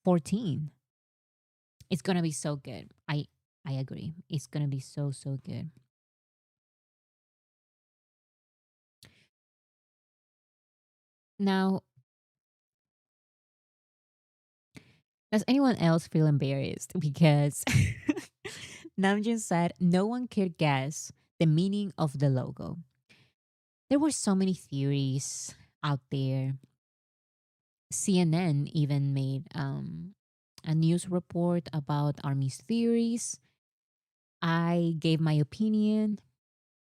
14. It's gonna be so good. I agree. It's gonna be so good. Now, does anyone else feel embarrassed? Because Namjoon said no one could guess the meaning of the logo. There were so many theories out there. CNN even made a news report about ARMY's theories. I gave my opinion.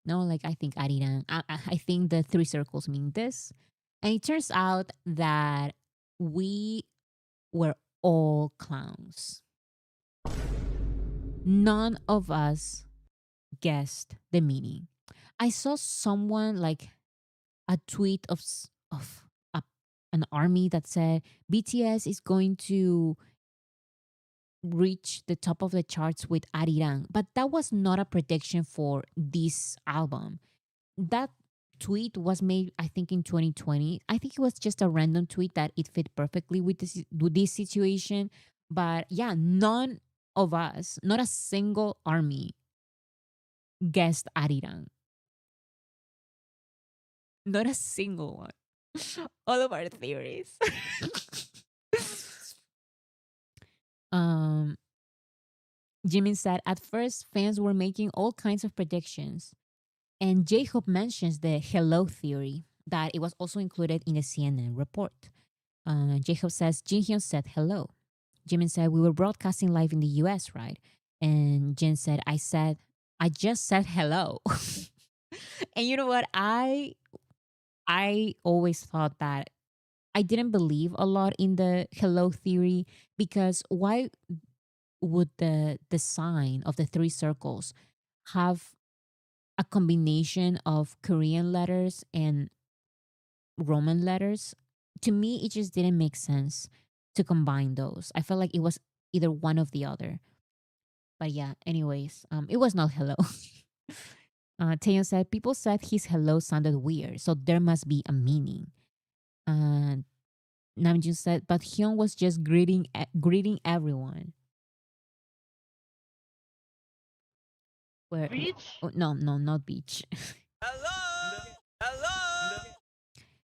No, like I think Arirang. I think the 3 circles mean this. And it turns out that we were all clowns. None of us guessed the meaning. I saw someone like a tweet of an army that said BTS is going to reach the top of the charts with Arirang, but that was not a prediction for this album. That tweet was made, I think, in 2020. I think it was just a random tweet that it fit perfectly with this situation. But yeah, none of us, not a single army, guessed Arirang. Not a single one. All of our theories. um, Jimin said at first fans were making all kinds of predictions. And J-Hope mentions the hello theory that it was also included in the CNN report. J-Hope says Jinhyun said hello. Jimin said we were broadcasting live in the US, right? And Jin said I just said hello. And you know what? I always thought that I didn't believe a lot in the hello theory because why would the sign of the three circles have a combination of Korean letters and Roman letters? To me, it just didn't make sense to combine those. I felt like it was either one of the other. But yeah, anyways, it was not hello. Taeyeon said people said his hello sounded weird, so there must be a meaning. Namjoon said, but Hyun was just greeting everyone. Where? Beach? Oh, no, not beach. Hello? Hello?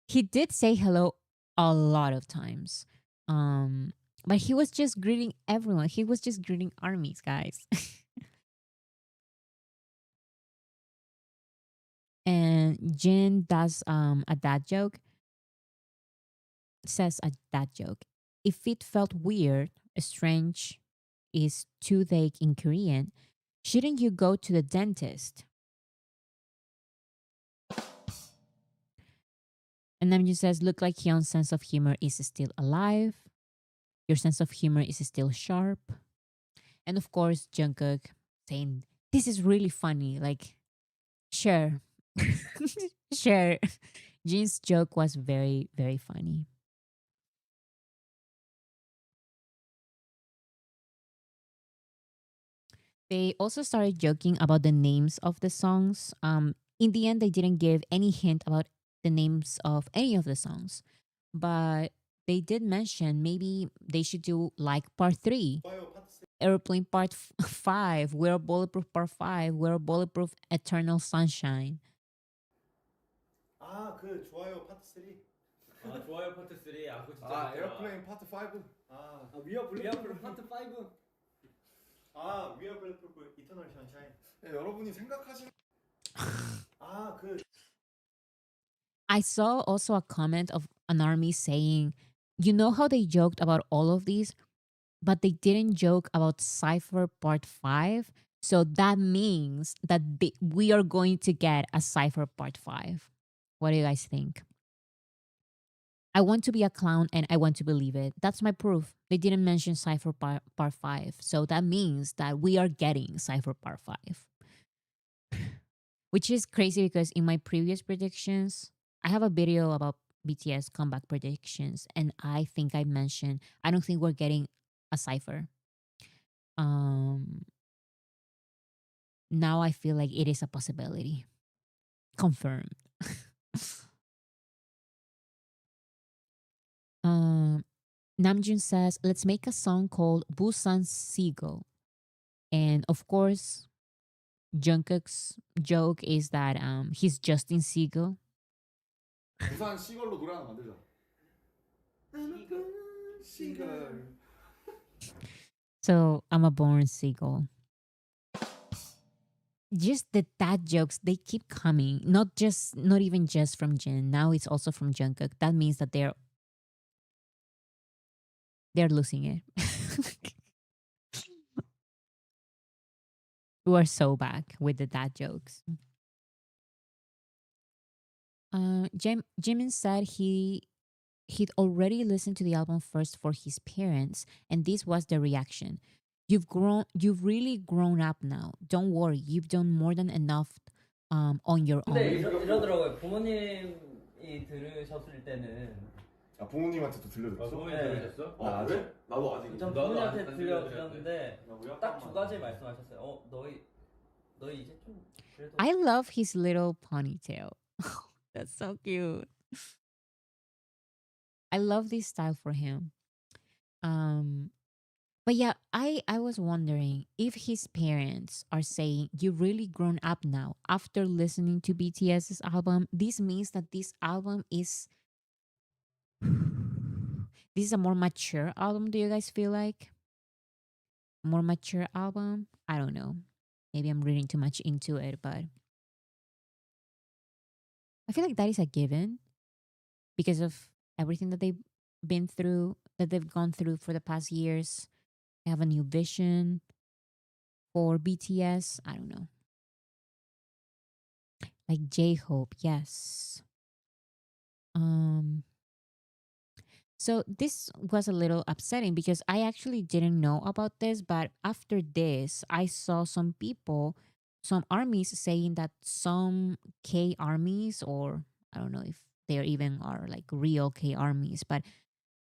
He did say hello a lot of times. But he was just greeting everyone. He was just greeting armies, guys. And Jin does a dad joke. Says a dad joke. If it felt weird, strange is toothache in Korean, shouldn't you go to the dentist? And Namjoon says, look like Hyun's sense of humor is still alive. Your sense of humor is still sharp. And of course, Jungkook saying, this is really funny. Like, sure. Sure. Jin's joke was very, very funny. They also started joking about the names of the songs. In the end, they didn't give any hint about the names of any of the songs, but they did mention maybe they should do like part 3, Airplane part 5, We're Bulletproof part 5, We're Bulletproof Eternal Sunshine. 아, 그 좋아요 파트 3. 아 좋아요 파트 3. 아 그거 진짜 아, 좋더라. 에어플레인 파트 5. 위아 블루프루 파트 5. 위아 블랙풀 이터널 션샤인. 네, 여러분이 생각하시는 그 I saw also a comment of an army saying, you know how they joked about all of these, but they didn't joke about Cypher part 5. So that means that we are going to get a Cypher part 5. What do you guys think? I want to be a clown and I want to believe it. That's my proof. They didn't mention Cypher part 5. So that means that we are getting Cypher part 5. Which is crazy because in my previous predictions, I have a video about BTS comeback predictions. And I think I mentioned, I don't think we're getting a Cypher. Now I feel like it is a possibility. Confirmed. Namjoon says, let's make a song called Busan Seagull. And of course, Jungkook's joke is that he's Justin Seagull. 부산 시걸로 노래 하나 만들자. 시걸. So I'm a born seagull. Just the dad jokes, they keep coming. Not even just from Jin. Now it's also from Jungkook. That means that they're losing it. We are so back with the dad jokes. Jimin said he'd already listened to the album first for his parents, and this was the reaction. You've really grown up now. Don't worry, you've done more than enough on your 근데 own. 이러더라고요. 부모님이 들으셨을 때는 아 부모님한테도 들려줬어? 부모님 들으셨어? 아 그래? 나도 아직 전 부모님한테 들려드렸는데 딱 두 가지 말씀하셨어요. 너희 이제 좀 그래도 I love his little ponytail. That's so cute. I love this style for him. But yeah, I was wondering if his parents are saying you really grown up now after listening to BTS's album. This means that this album is this is a more mature album. Do you guys feel like more mature album? I don't know. Maybe I'm reading too much into it, but I feel like that is a given because of everything that they've been through, that they've gone through for the past years. They have a new vision for BTS. I don't know. Like J-Hope, yes. So this was a little upsetting because I actually didn't know about this, but after this, I saw some people, some armies saying that some K armies, or I don't know if there even are like real K armies, but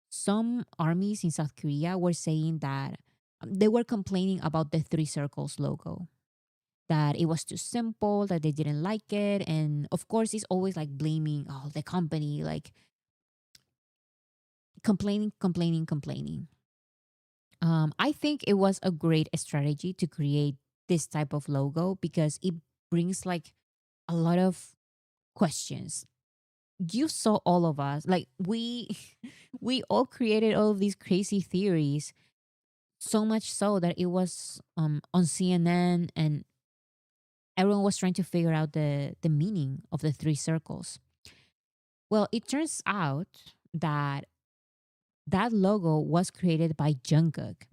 some armies in South Korea were saying that they were complaining about the three circles logo, that it was too simple, that they didn't like it. And of course, it's always like blaming the company, like complaining. I think it was a great strategy to create this type of logo because it brings like a lot of questions. You saw all of us, like we all created all of these crazy theories, so much so that it was on CNN, and everyone was trying to figure out the meaning of the three circles. Well, it turns out that that logo was created by Jungkook.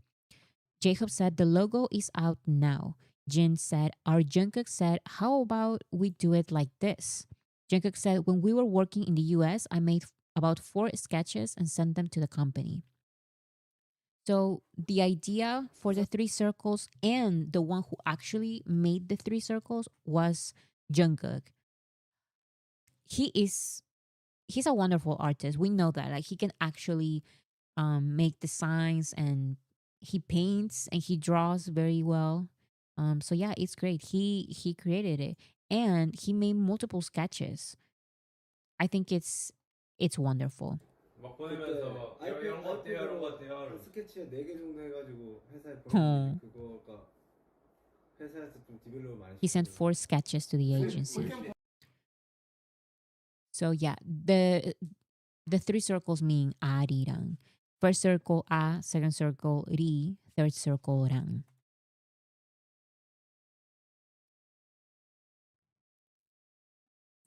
J-Hope said the logo is out now. Jungkook said, how about we do it like this? Jungkook said, when we were working in the US, I made about 4 sketches and sent them to the company. So the idea for the three circles and the one who actually made the three circles was Jungkook. He's a wonderful artist. We know that. Like he can actually make designs, and he paints and he draws very well. So yeah, it's great. He created it and he made multiple sketches. I think it's wonderful. 막 보내면서 이런 거 어때요? 이런 거 어때요? 이러면서. 스케치 4개 정도 해가지고 회사에 어. 보냈는데 그거가 회사에서 좀 디벨롭 많이 He sent 시켜줘요. 4 sketches to the agency. So yeah, the 3 circles mean Arirang. First circle A, second circle Ri, third circle Rang.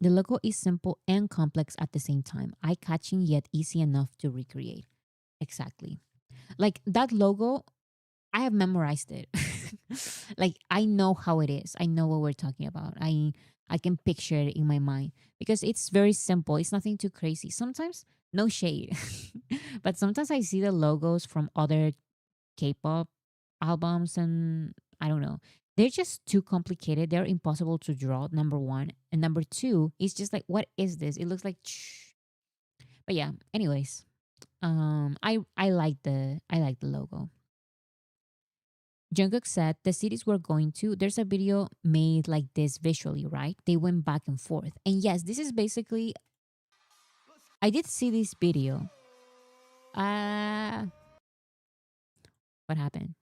The logo is simple and complex at the same time, eye-catching yet easy enough to recreate. Exactly. Like that logo, I have memorized it. Like I know how it is. I know what we're talking about. I can picture it in my mind because it's very simple. It's nothing too crazy. Sometimes no shade. But sometimes I see the logos from other K-pop albums and I don't know. They're just too complicated. They're impossible to draw, number 1. And number 2, it's just like, what is this? It looks like But yeah, anyways. I like the logo. Jungkook said the cities we're going to, there's a video made like this visually, right? They went back and forth. And yes, this is basically, I did see this video. What happened?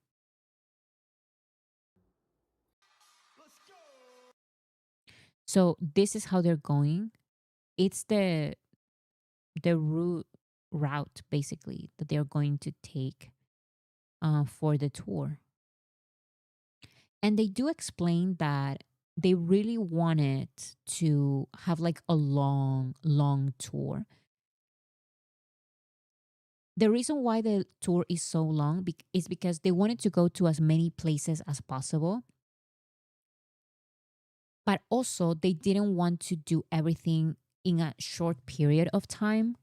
So this is how they're going. It's the route basically that they're going to take for the tour. And they do explain that they really wanted to have like a long tour. The reason why the tour is so long is because they wanted to go to as many places as possible. But also they didn't want to do everything in a short period of time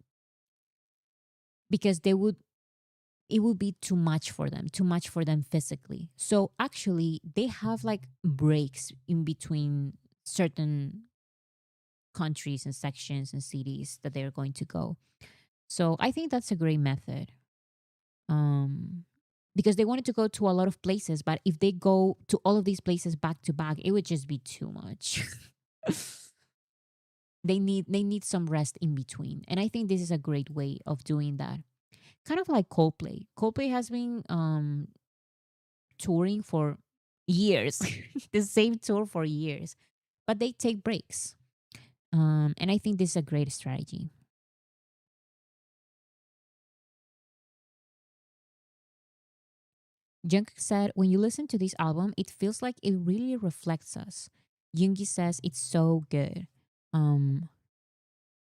because it would be too much for them physically. So actually they have like breaks in between certain countries and sections and cities that they're going to go. So I think that's a great method. Um, because they wanted to go to a lot of places, but if they go to all of these places back to back, it would just be too much. They need some rest in between, and I think this is a great way of doing that. Kind of like Coldplay. Coldplay has been touring for years, the same tour for years, but they take breaks. And I think this is a great strategy. Jungkook said, when you listen to this album, it feels like it really reflects us. Yoongi says it's so good. Um,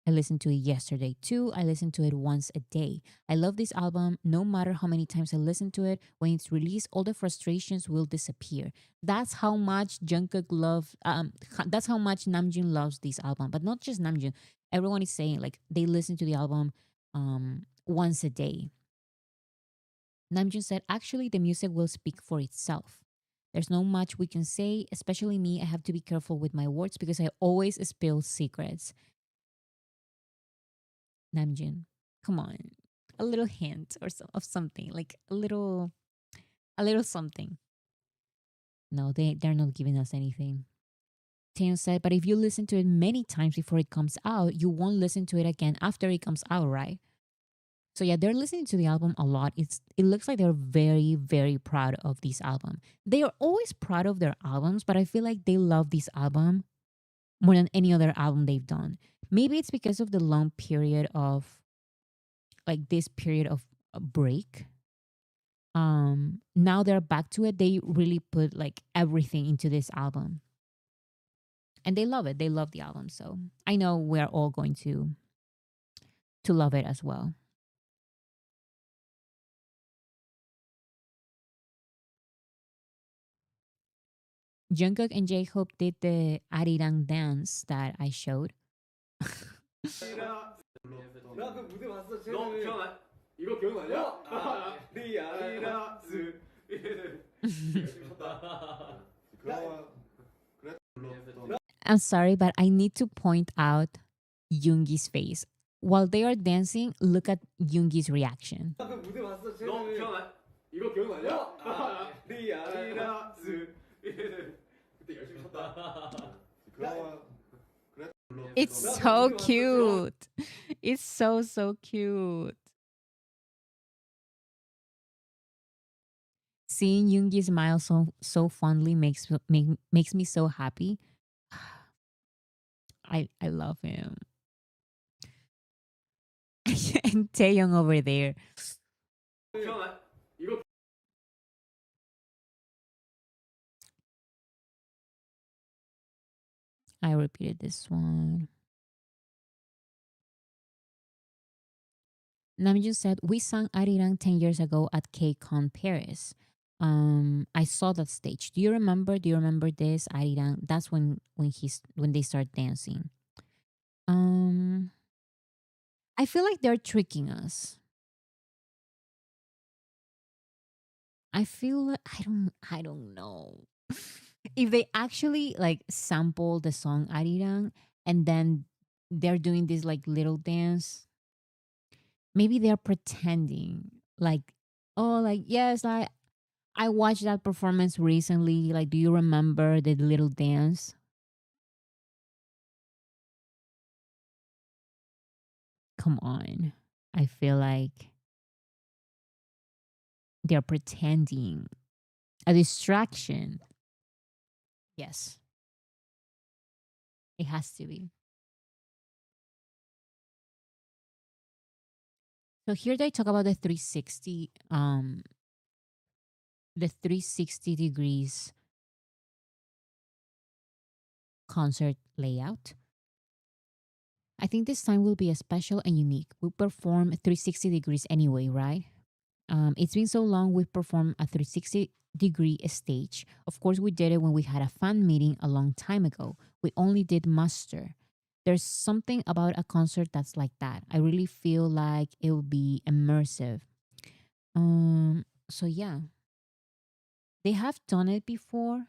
I listened to it yesterday too. I listened to it once a day. I love this album. No matter how many times I listen to it, when it's released, all the frustrations will disappear. That's how much Jungkook loves. That's how much Namjoon loves this album. But not just Namjoon. Everyone is saying like they listen to the album once a day. Namjoon said, actually, the music will speak for itself. There's no much we can say, especially me. I have to be careful with my words because I always spill secrets. Namjoon, come on, a little hint or so, of something, like a little something. No, they're not giving us anything. Taeyeon said, but if you listen to it many times before it comes out, you won't listen to it again after it comes out, right? So yeah, they're listening to the album a lot. It looks like they're very, very proud of this album. They are always proud of their albums, but I feel like they love this album more than any other album they've done. Maybe it's because of the long period of like this period of a break. Now they're back to it. They really put like everything into this album. And they love it. They love the album. So I know we're all going to love it as well. Jungkook and J-Hope did the Arirang dance that I showed. 나 그 무대 봤어 너 최근에. 기억나? 이거 기억나냐? 리아리라스. I'm sorry, but I need to point out Yoongi's face. While they are dancing, look at Yoongi's reaction. 나 그 무대 봤어 너 최근에. 기억나? 이거 기억나냐? 리아리라스. 그때 열심히 췄다. It's so cute. It's so, so cute. Seeing Yoongi smile so fondly makes me so happy. I love him. And Taeyong over there. 기억나? 이거 I repeated this one. Namjoon said, we sang Arirang 10 years ago at K-Con Paris. I saw that stage. Do you remember this Arirang? That's when they start dancing. I feel like they're tricking us. I feel I don't know. If they actually like sample the song Arirang and then they're doing this like little dance, maybe they're pretending like, oh, like yes, I watched that performance recently. Like, do you remember the little dance? Come on. I feel like they're pretending. A distraction. Yes. It has to be. So here they talk about the 360 degrees concert layout. I think this time will be a special and unique. We'll perform 360 degrees anyway, right? It's been so long we've performed a 360-degree stage. Of course, we did it when we had a fan meeting a long time ago. We only did muster. There's something about a concert that's like that. I really feel like it will be immersive. So yeah. They have done it before.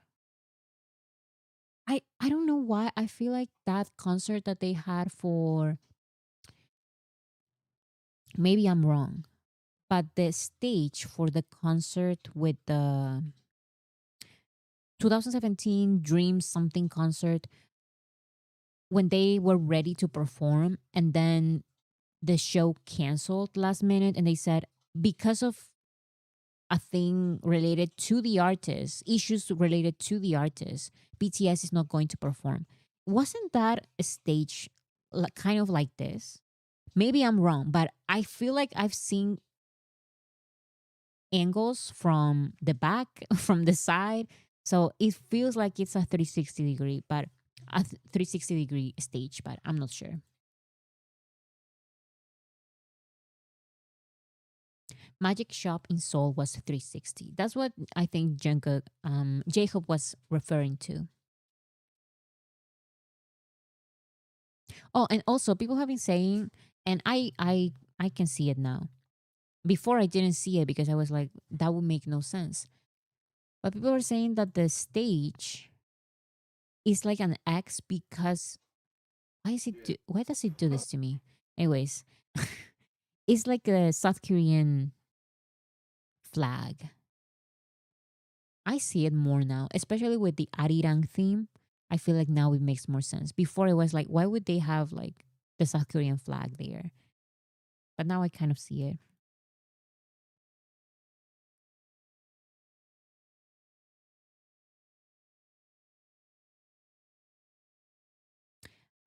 I don't know why I feel like that concert that they had for, maybe I'm wrong, but the stage for the concert with the 2017 Dream something concert, when they were ready to perform and then the show canceled last minute, and they said because of a thing related to the artist, issues related to the artist, BTS is not going to perform. Wasn't that a stage kind of like this? Maybe I'm wrong, but I feel like I've seen angles from the back, from the side. So it feels like it's a 360 degree, but a 360-degree stage, but I'm not sure. Magic Shop in Seoul was 360. That's what I think Jungkook J-Hope was referring to. Oh, and also people have been saying, and I can see it now. Before I didn't see it because I was like, that would make no sense. But people are saying that the stage is like an X because why does it do this to me? Anyways, it's like a South Korean flag. I see it more now, especially with the Arirang theme. I feel like now it makes more sense. Before it was like, why would they have like the South Korean flag there? But now I kind of see it.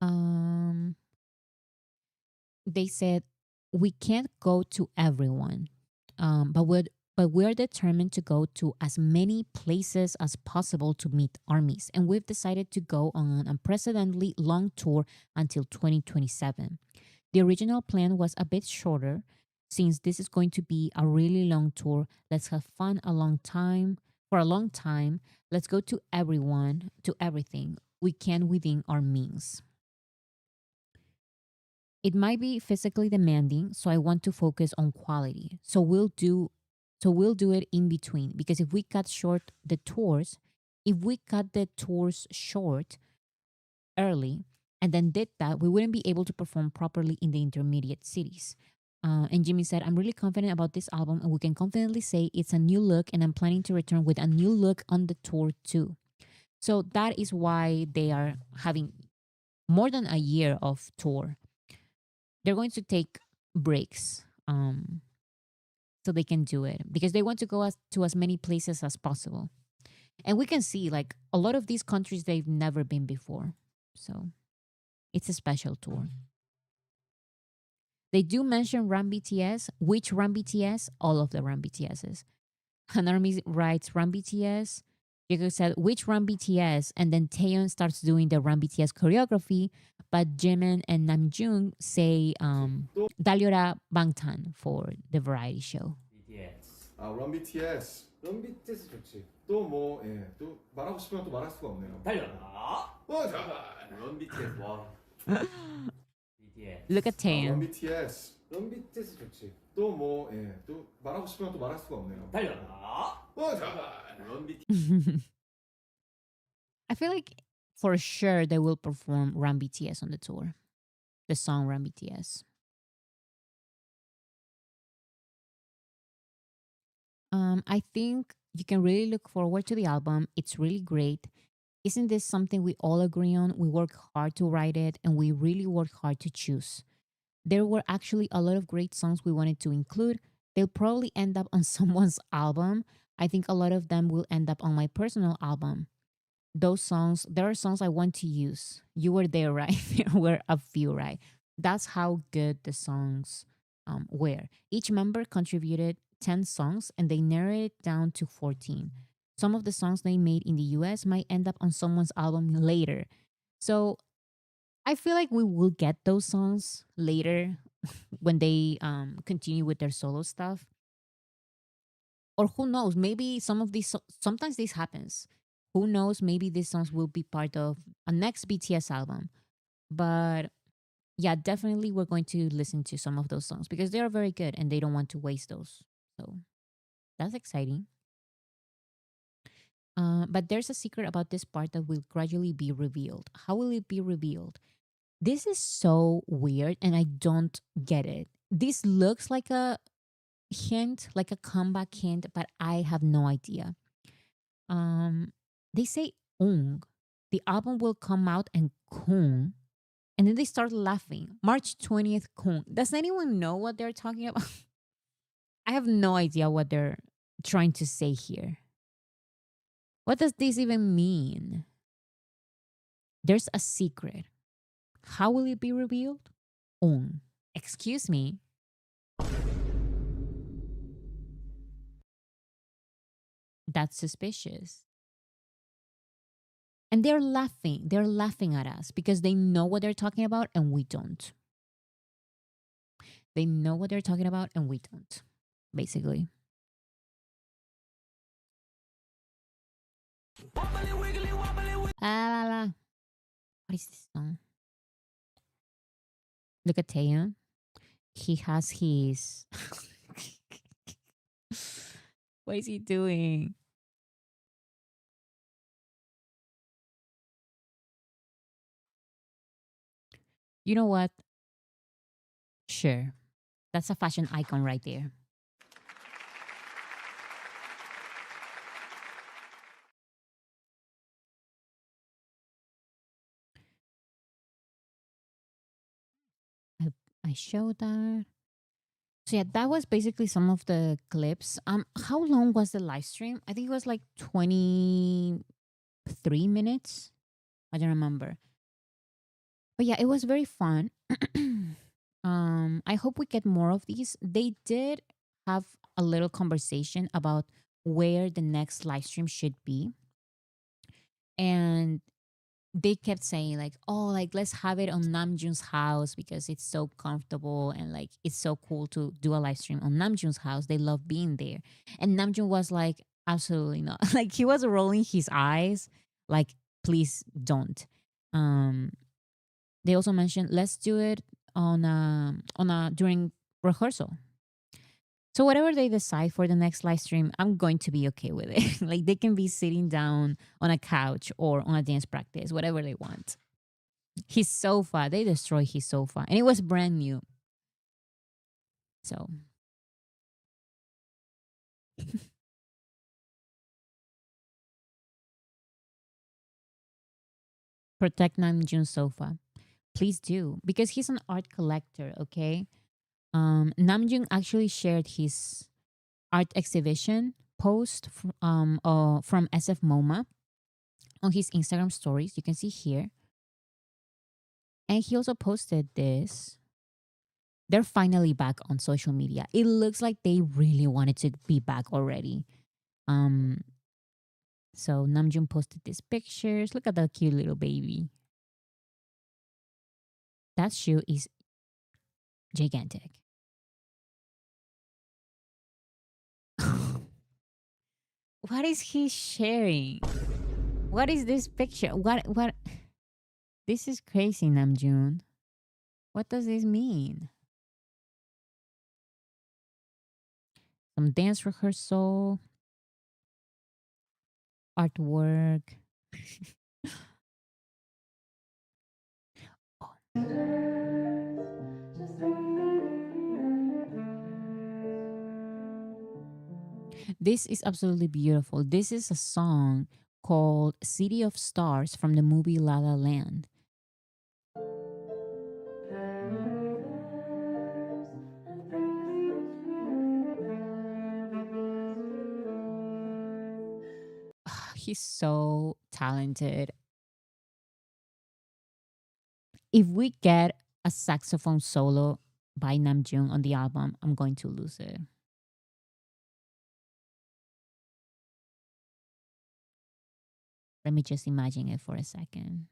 Um, they said we can't go to everyone, but we're determined to go to as many places as possible to meet armies, and we've decided to go on an unprecedentedly long tour until 2027. The original plan was a bit shorter. Since this is going to be a really long tour, let's have fun a long time. For a long time, let's go to everyone, to everything we can within our means. It might be physically demanding, so I want to focus on quality. So we'll do it in between, because if we cut short the tours, if we cut the tours short early and then did that, we wouldn't be able to perform properly in the intermediate cities. And Jimmy said, I'm really confident about this album, and we can confidently say it's a new look, and I'm planning to return with a new look on the tour too. So that is why they are having more than a year of tour. They're going to take breaks, so they can do it because they want to go to as many places as possible. And we can see like a lot of these countries they've never been before. So it's a special tour. They do mention Run BTS. Which Run BTS? All of the Run BTSs. Hanarmi writes Run BTS. Jacob said, which Run BTS? And then Taeyeon starts doing the Run BTS choreography. But Jimin and Namjoon say Dalyora Bangtan for the variety show. BTS. 아, 런 BTS. 런 BTS 좋지. 또 뭐, 예, 또 말하고 싶으면 또 말할 수가 없네요. 달려라. 잠깐. 런 BTS 와. BTS. Look at 아, 런 Taeyeon. BTS. 런 BTS 좋지. 또 뭐, 예, 또 말하고 싶으면 또 말할 수가 없네요. 달려라. 잠깐. 런 BTS. I feel like for sure they will perform Run BTS on the tour. The song Run BTS. I think you can really look forward to the album. It's really great. Isn't this something we all agree on? We work hard to write it, and we really work hard to choose. There were actually a lot of great songs we wanted to include. They'll probably end up on someone's album. I think a lot of them will end up on my personal album. Those songs, there are songs I want to use. You were there, right? There were a few, right? That's how good the songs were. Each member contributed 10 songs, and they narrowed it down to 14. Some of the songs they made in the US might end up on someone's album later. So I feel like we will get those songs later when they continue with their solo stuff. Or who knows, maybe some of these, sometimes this happens. Who knows, maybe these songs will be part of a next BTS album. But yeah, definitely we're going to listen to some of those songs because they are very good and they don't want to waste those. So that's exciting. But there's a secret about this part that will gradually be revealed. How will it be revealed? This is so weird and I don't get it. This looks like a hint, like a comeback hint, but I have no idea. Um, they say Ung. The album will come out and Kung. And then they start laughing. March 20th, Kung. Does anyone know what they're talking about? I have no idea what they're trying to say here. What does this even mean? There's a secret. How will it be revealed? Ung. Excuse me. That's suspicious. And they're laughing. They're laughing at us because they know what they're talking about and we don't. They know what they're talking about and we don't, basically. La, la, la. What is this song? Look at Taeyong. He has his. What is he doing? You know what? Sure. That's a fashion icon right there. I showed that. So yeah, that was basically some of the clips. How long was the live stream? I think it was like 23 minutes. I don't remember. But yeah, it was very fun. I hope we get more of these. They did have a little conversation about where the next live stream should be. And they kept saying like, oh, like let's have it on Namjoon's house because it's so comfortable and like it's so cool to do a live stream on Namjoon's house. They love being there. And Namjoon was like, absolutely not. Like he was rolling his eyes like, please don't. They also mentioned let's do it on a during rehearsal. So whatever they decide for the next live stream, I'm going to be okay with it. Like they can be sitting down on a couch or on a dance practice, whatever they want. His sofa, they destroyed his sofa, and it was brand new. So protect Namjoon's sofa, please do, because he's an art collector. Okay, Namjoon actually shared his art exhibition post from SF MoMA on his Instagram stories. You can see here. And he also posted this. They're finally back on social media. It looks like they really wanted to be back already. Um so Namjoon posted these pictures. Look at that cute little baby. That shoe is gigantic. What is he sharing? What is this picture? What This is crazy, Namjoon. What does this mean? Some dance rehearsal, artwork. This is absolutely beautiful. This is a song called City of Stars from the movie La La Land. He's so talented. If we get a saxophone solo by Namjoon on the album, I'm going to lose it. Let me just imagine it for a second.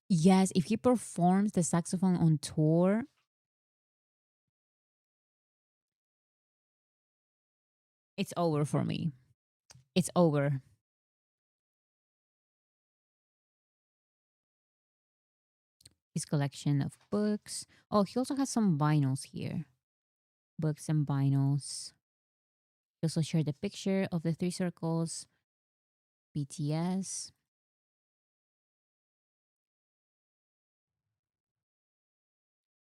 Yes, if he performs the saxophone on tour, it's over for me. It's over. His collection of books. Oh, he also has some vinyls here. Books and vinyls. He also shared the picture of the three circles, BTS.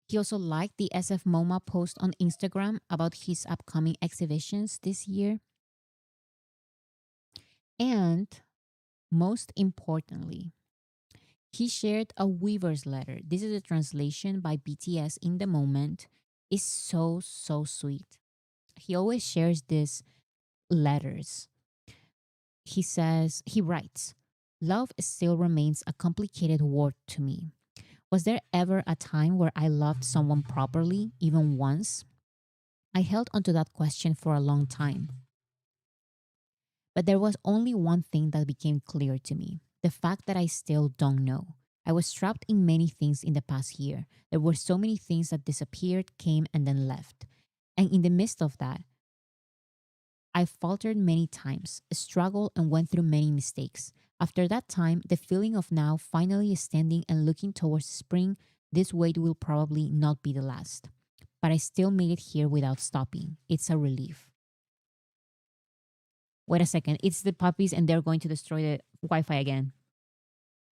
He also liked the SF MoMA post on Instagram about his upcoming exhibitions this year. And most importantly, he shared a Weverse letter. This is a translation by BTS in the moment. It's so, so sweet. He always shares these letters. He writes, love still remains a complicated word to me. Was there ever a time where I loved someone properly, even once? I held onto that question for a long time. But there was only one thing that became clear to me, the fact that I still don't know. I was trapped in many things in the past year. There were so many things that disappeared, came, and then left. And in the midst of that, I faltered many times, struggled, and went through many mistakes. After that time, the feeling of now finally standing and looking towards spring, this wait will probably not be the last. But I still made it here without stopping. It's a relief. Wait a second. It's the puppies and they're going to destroy the Wi Fi again.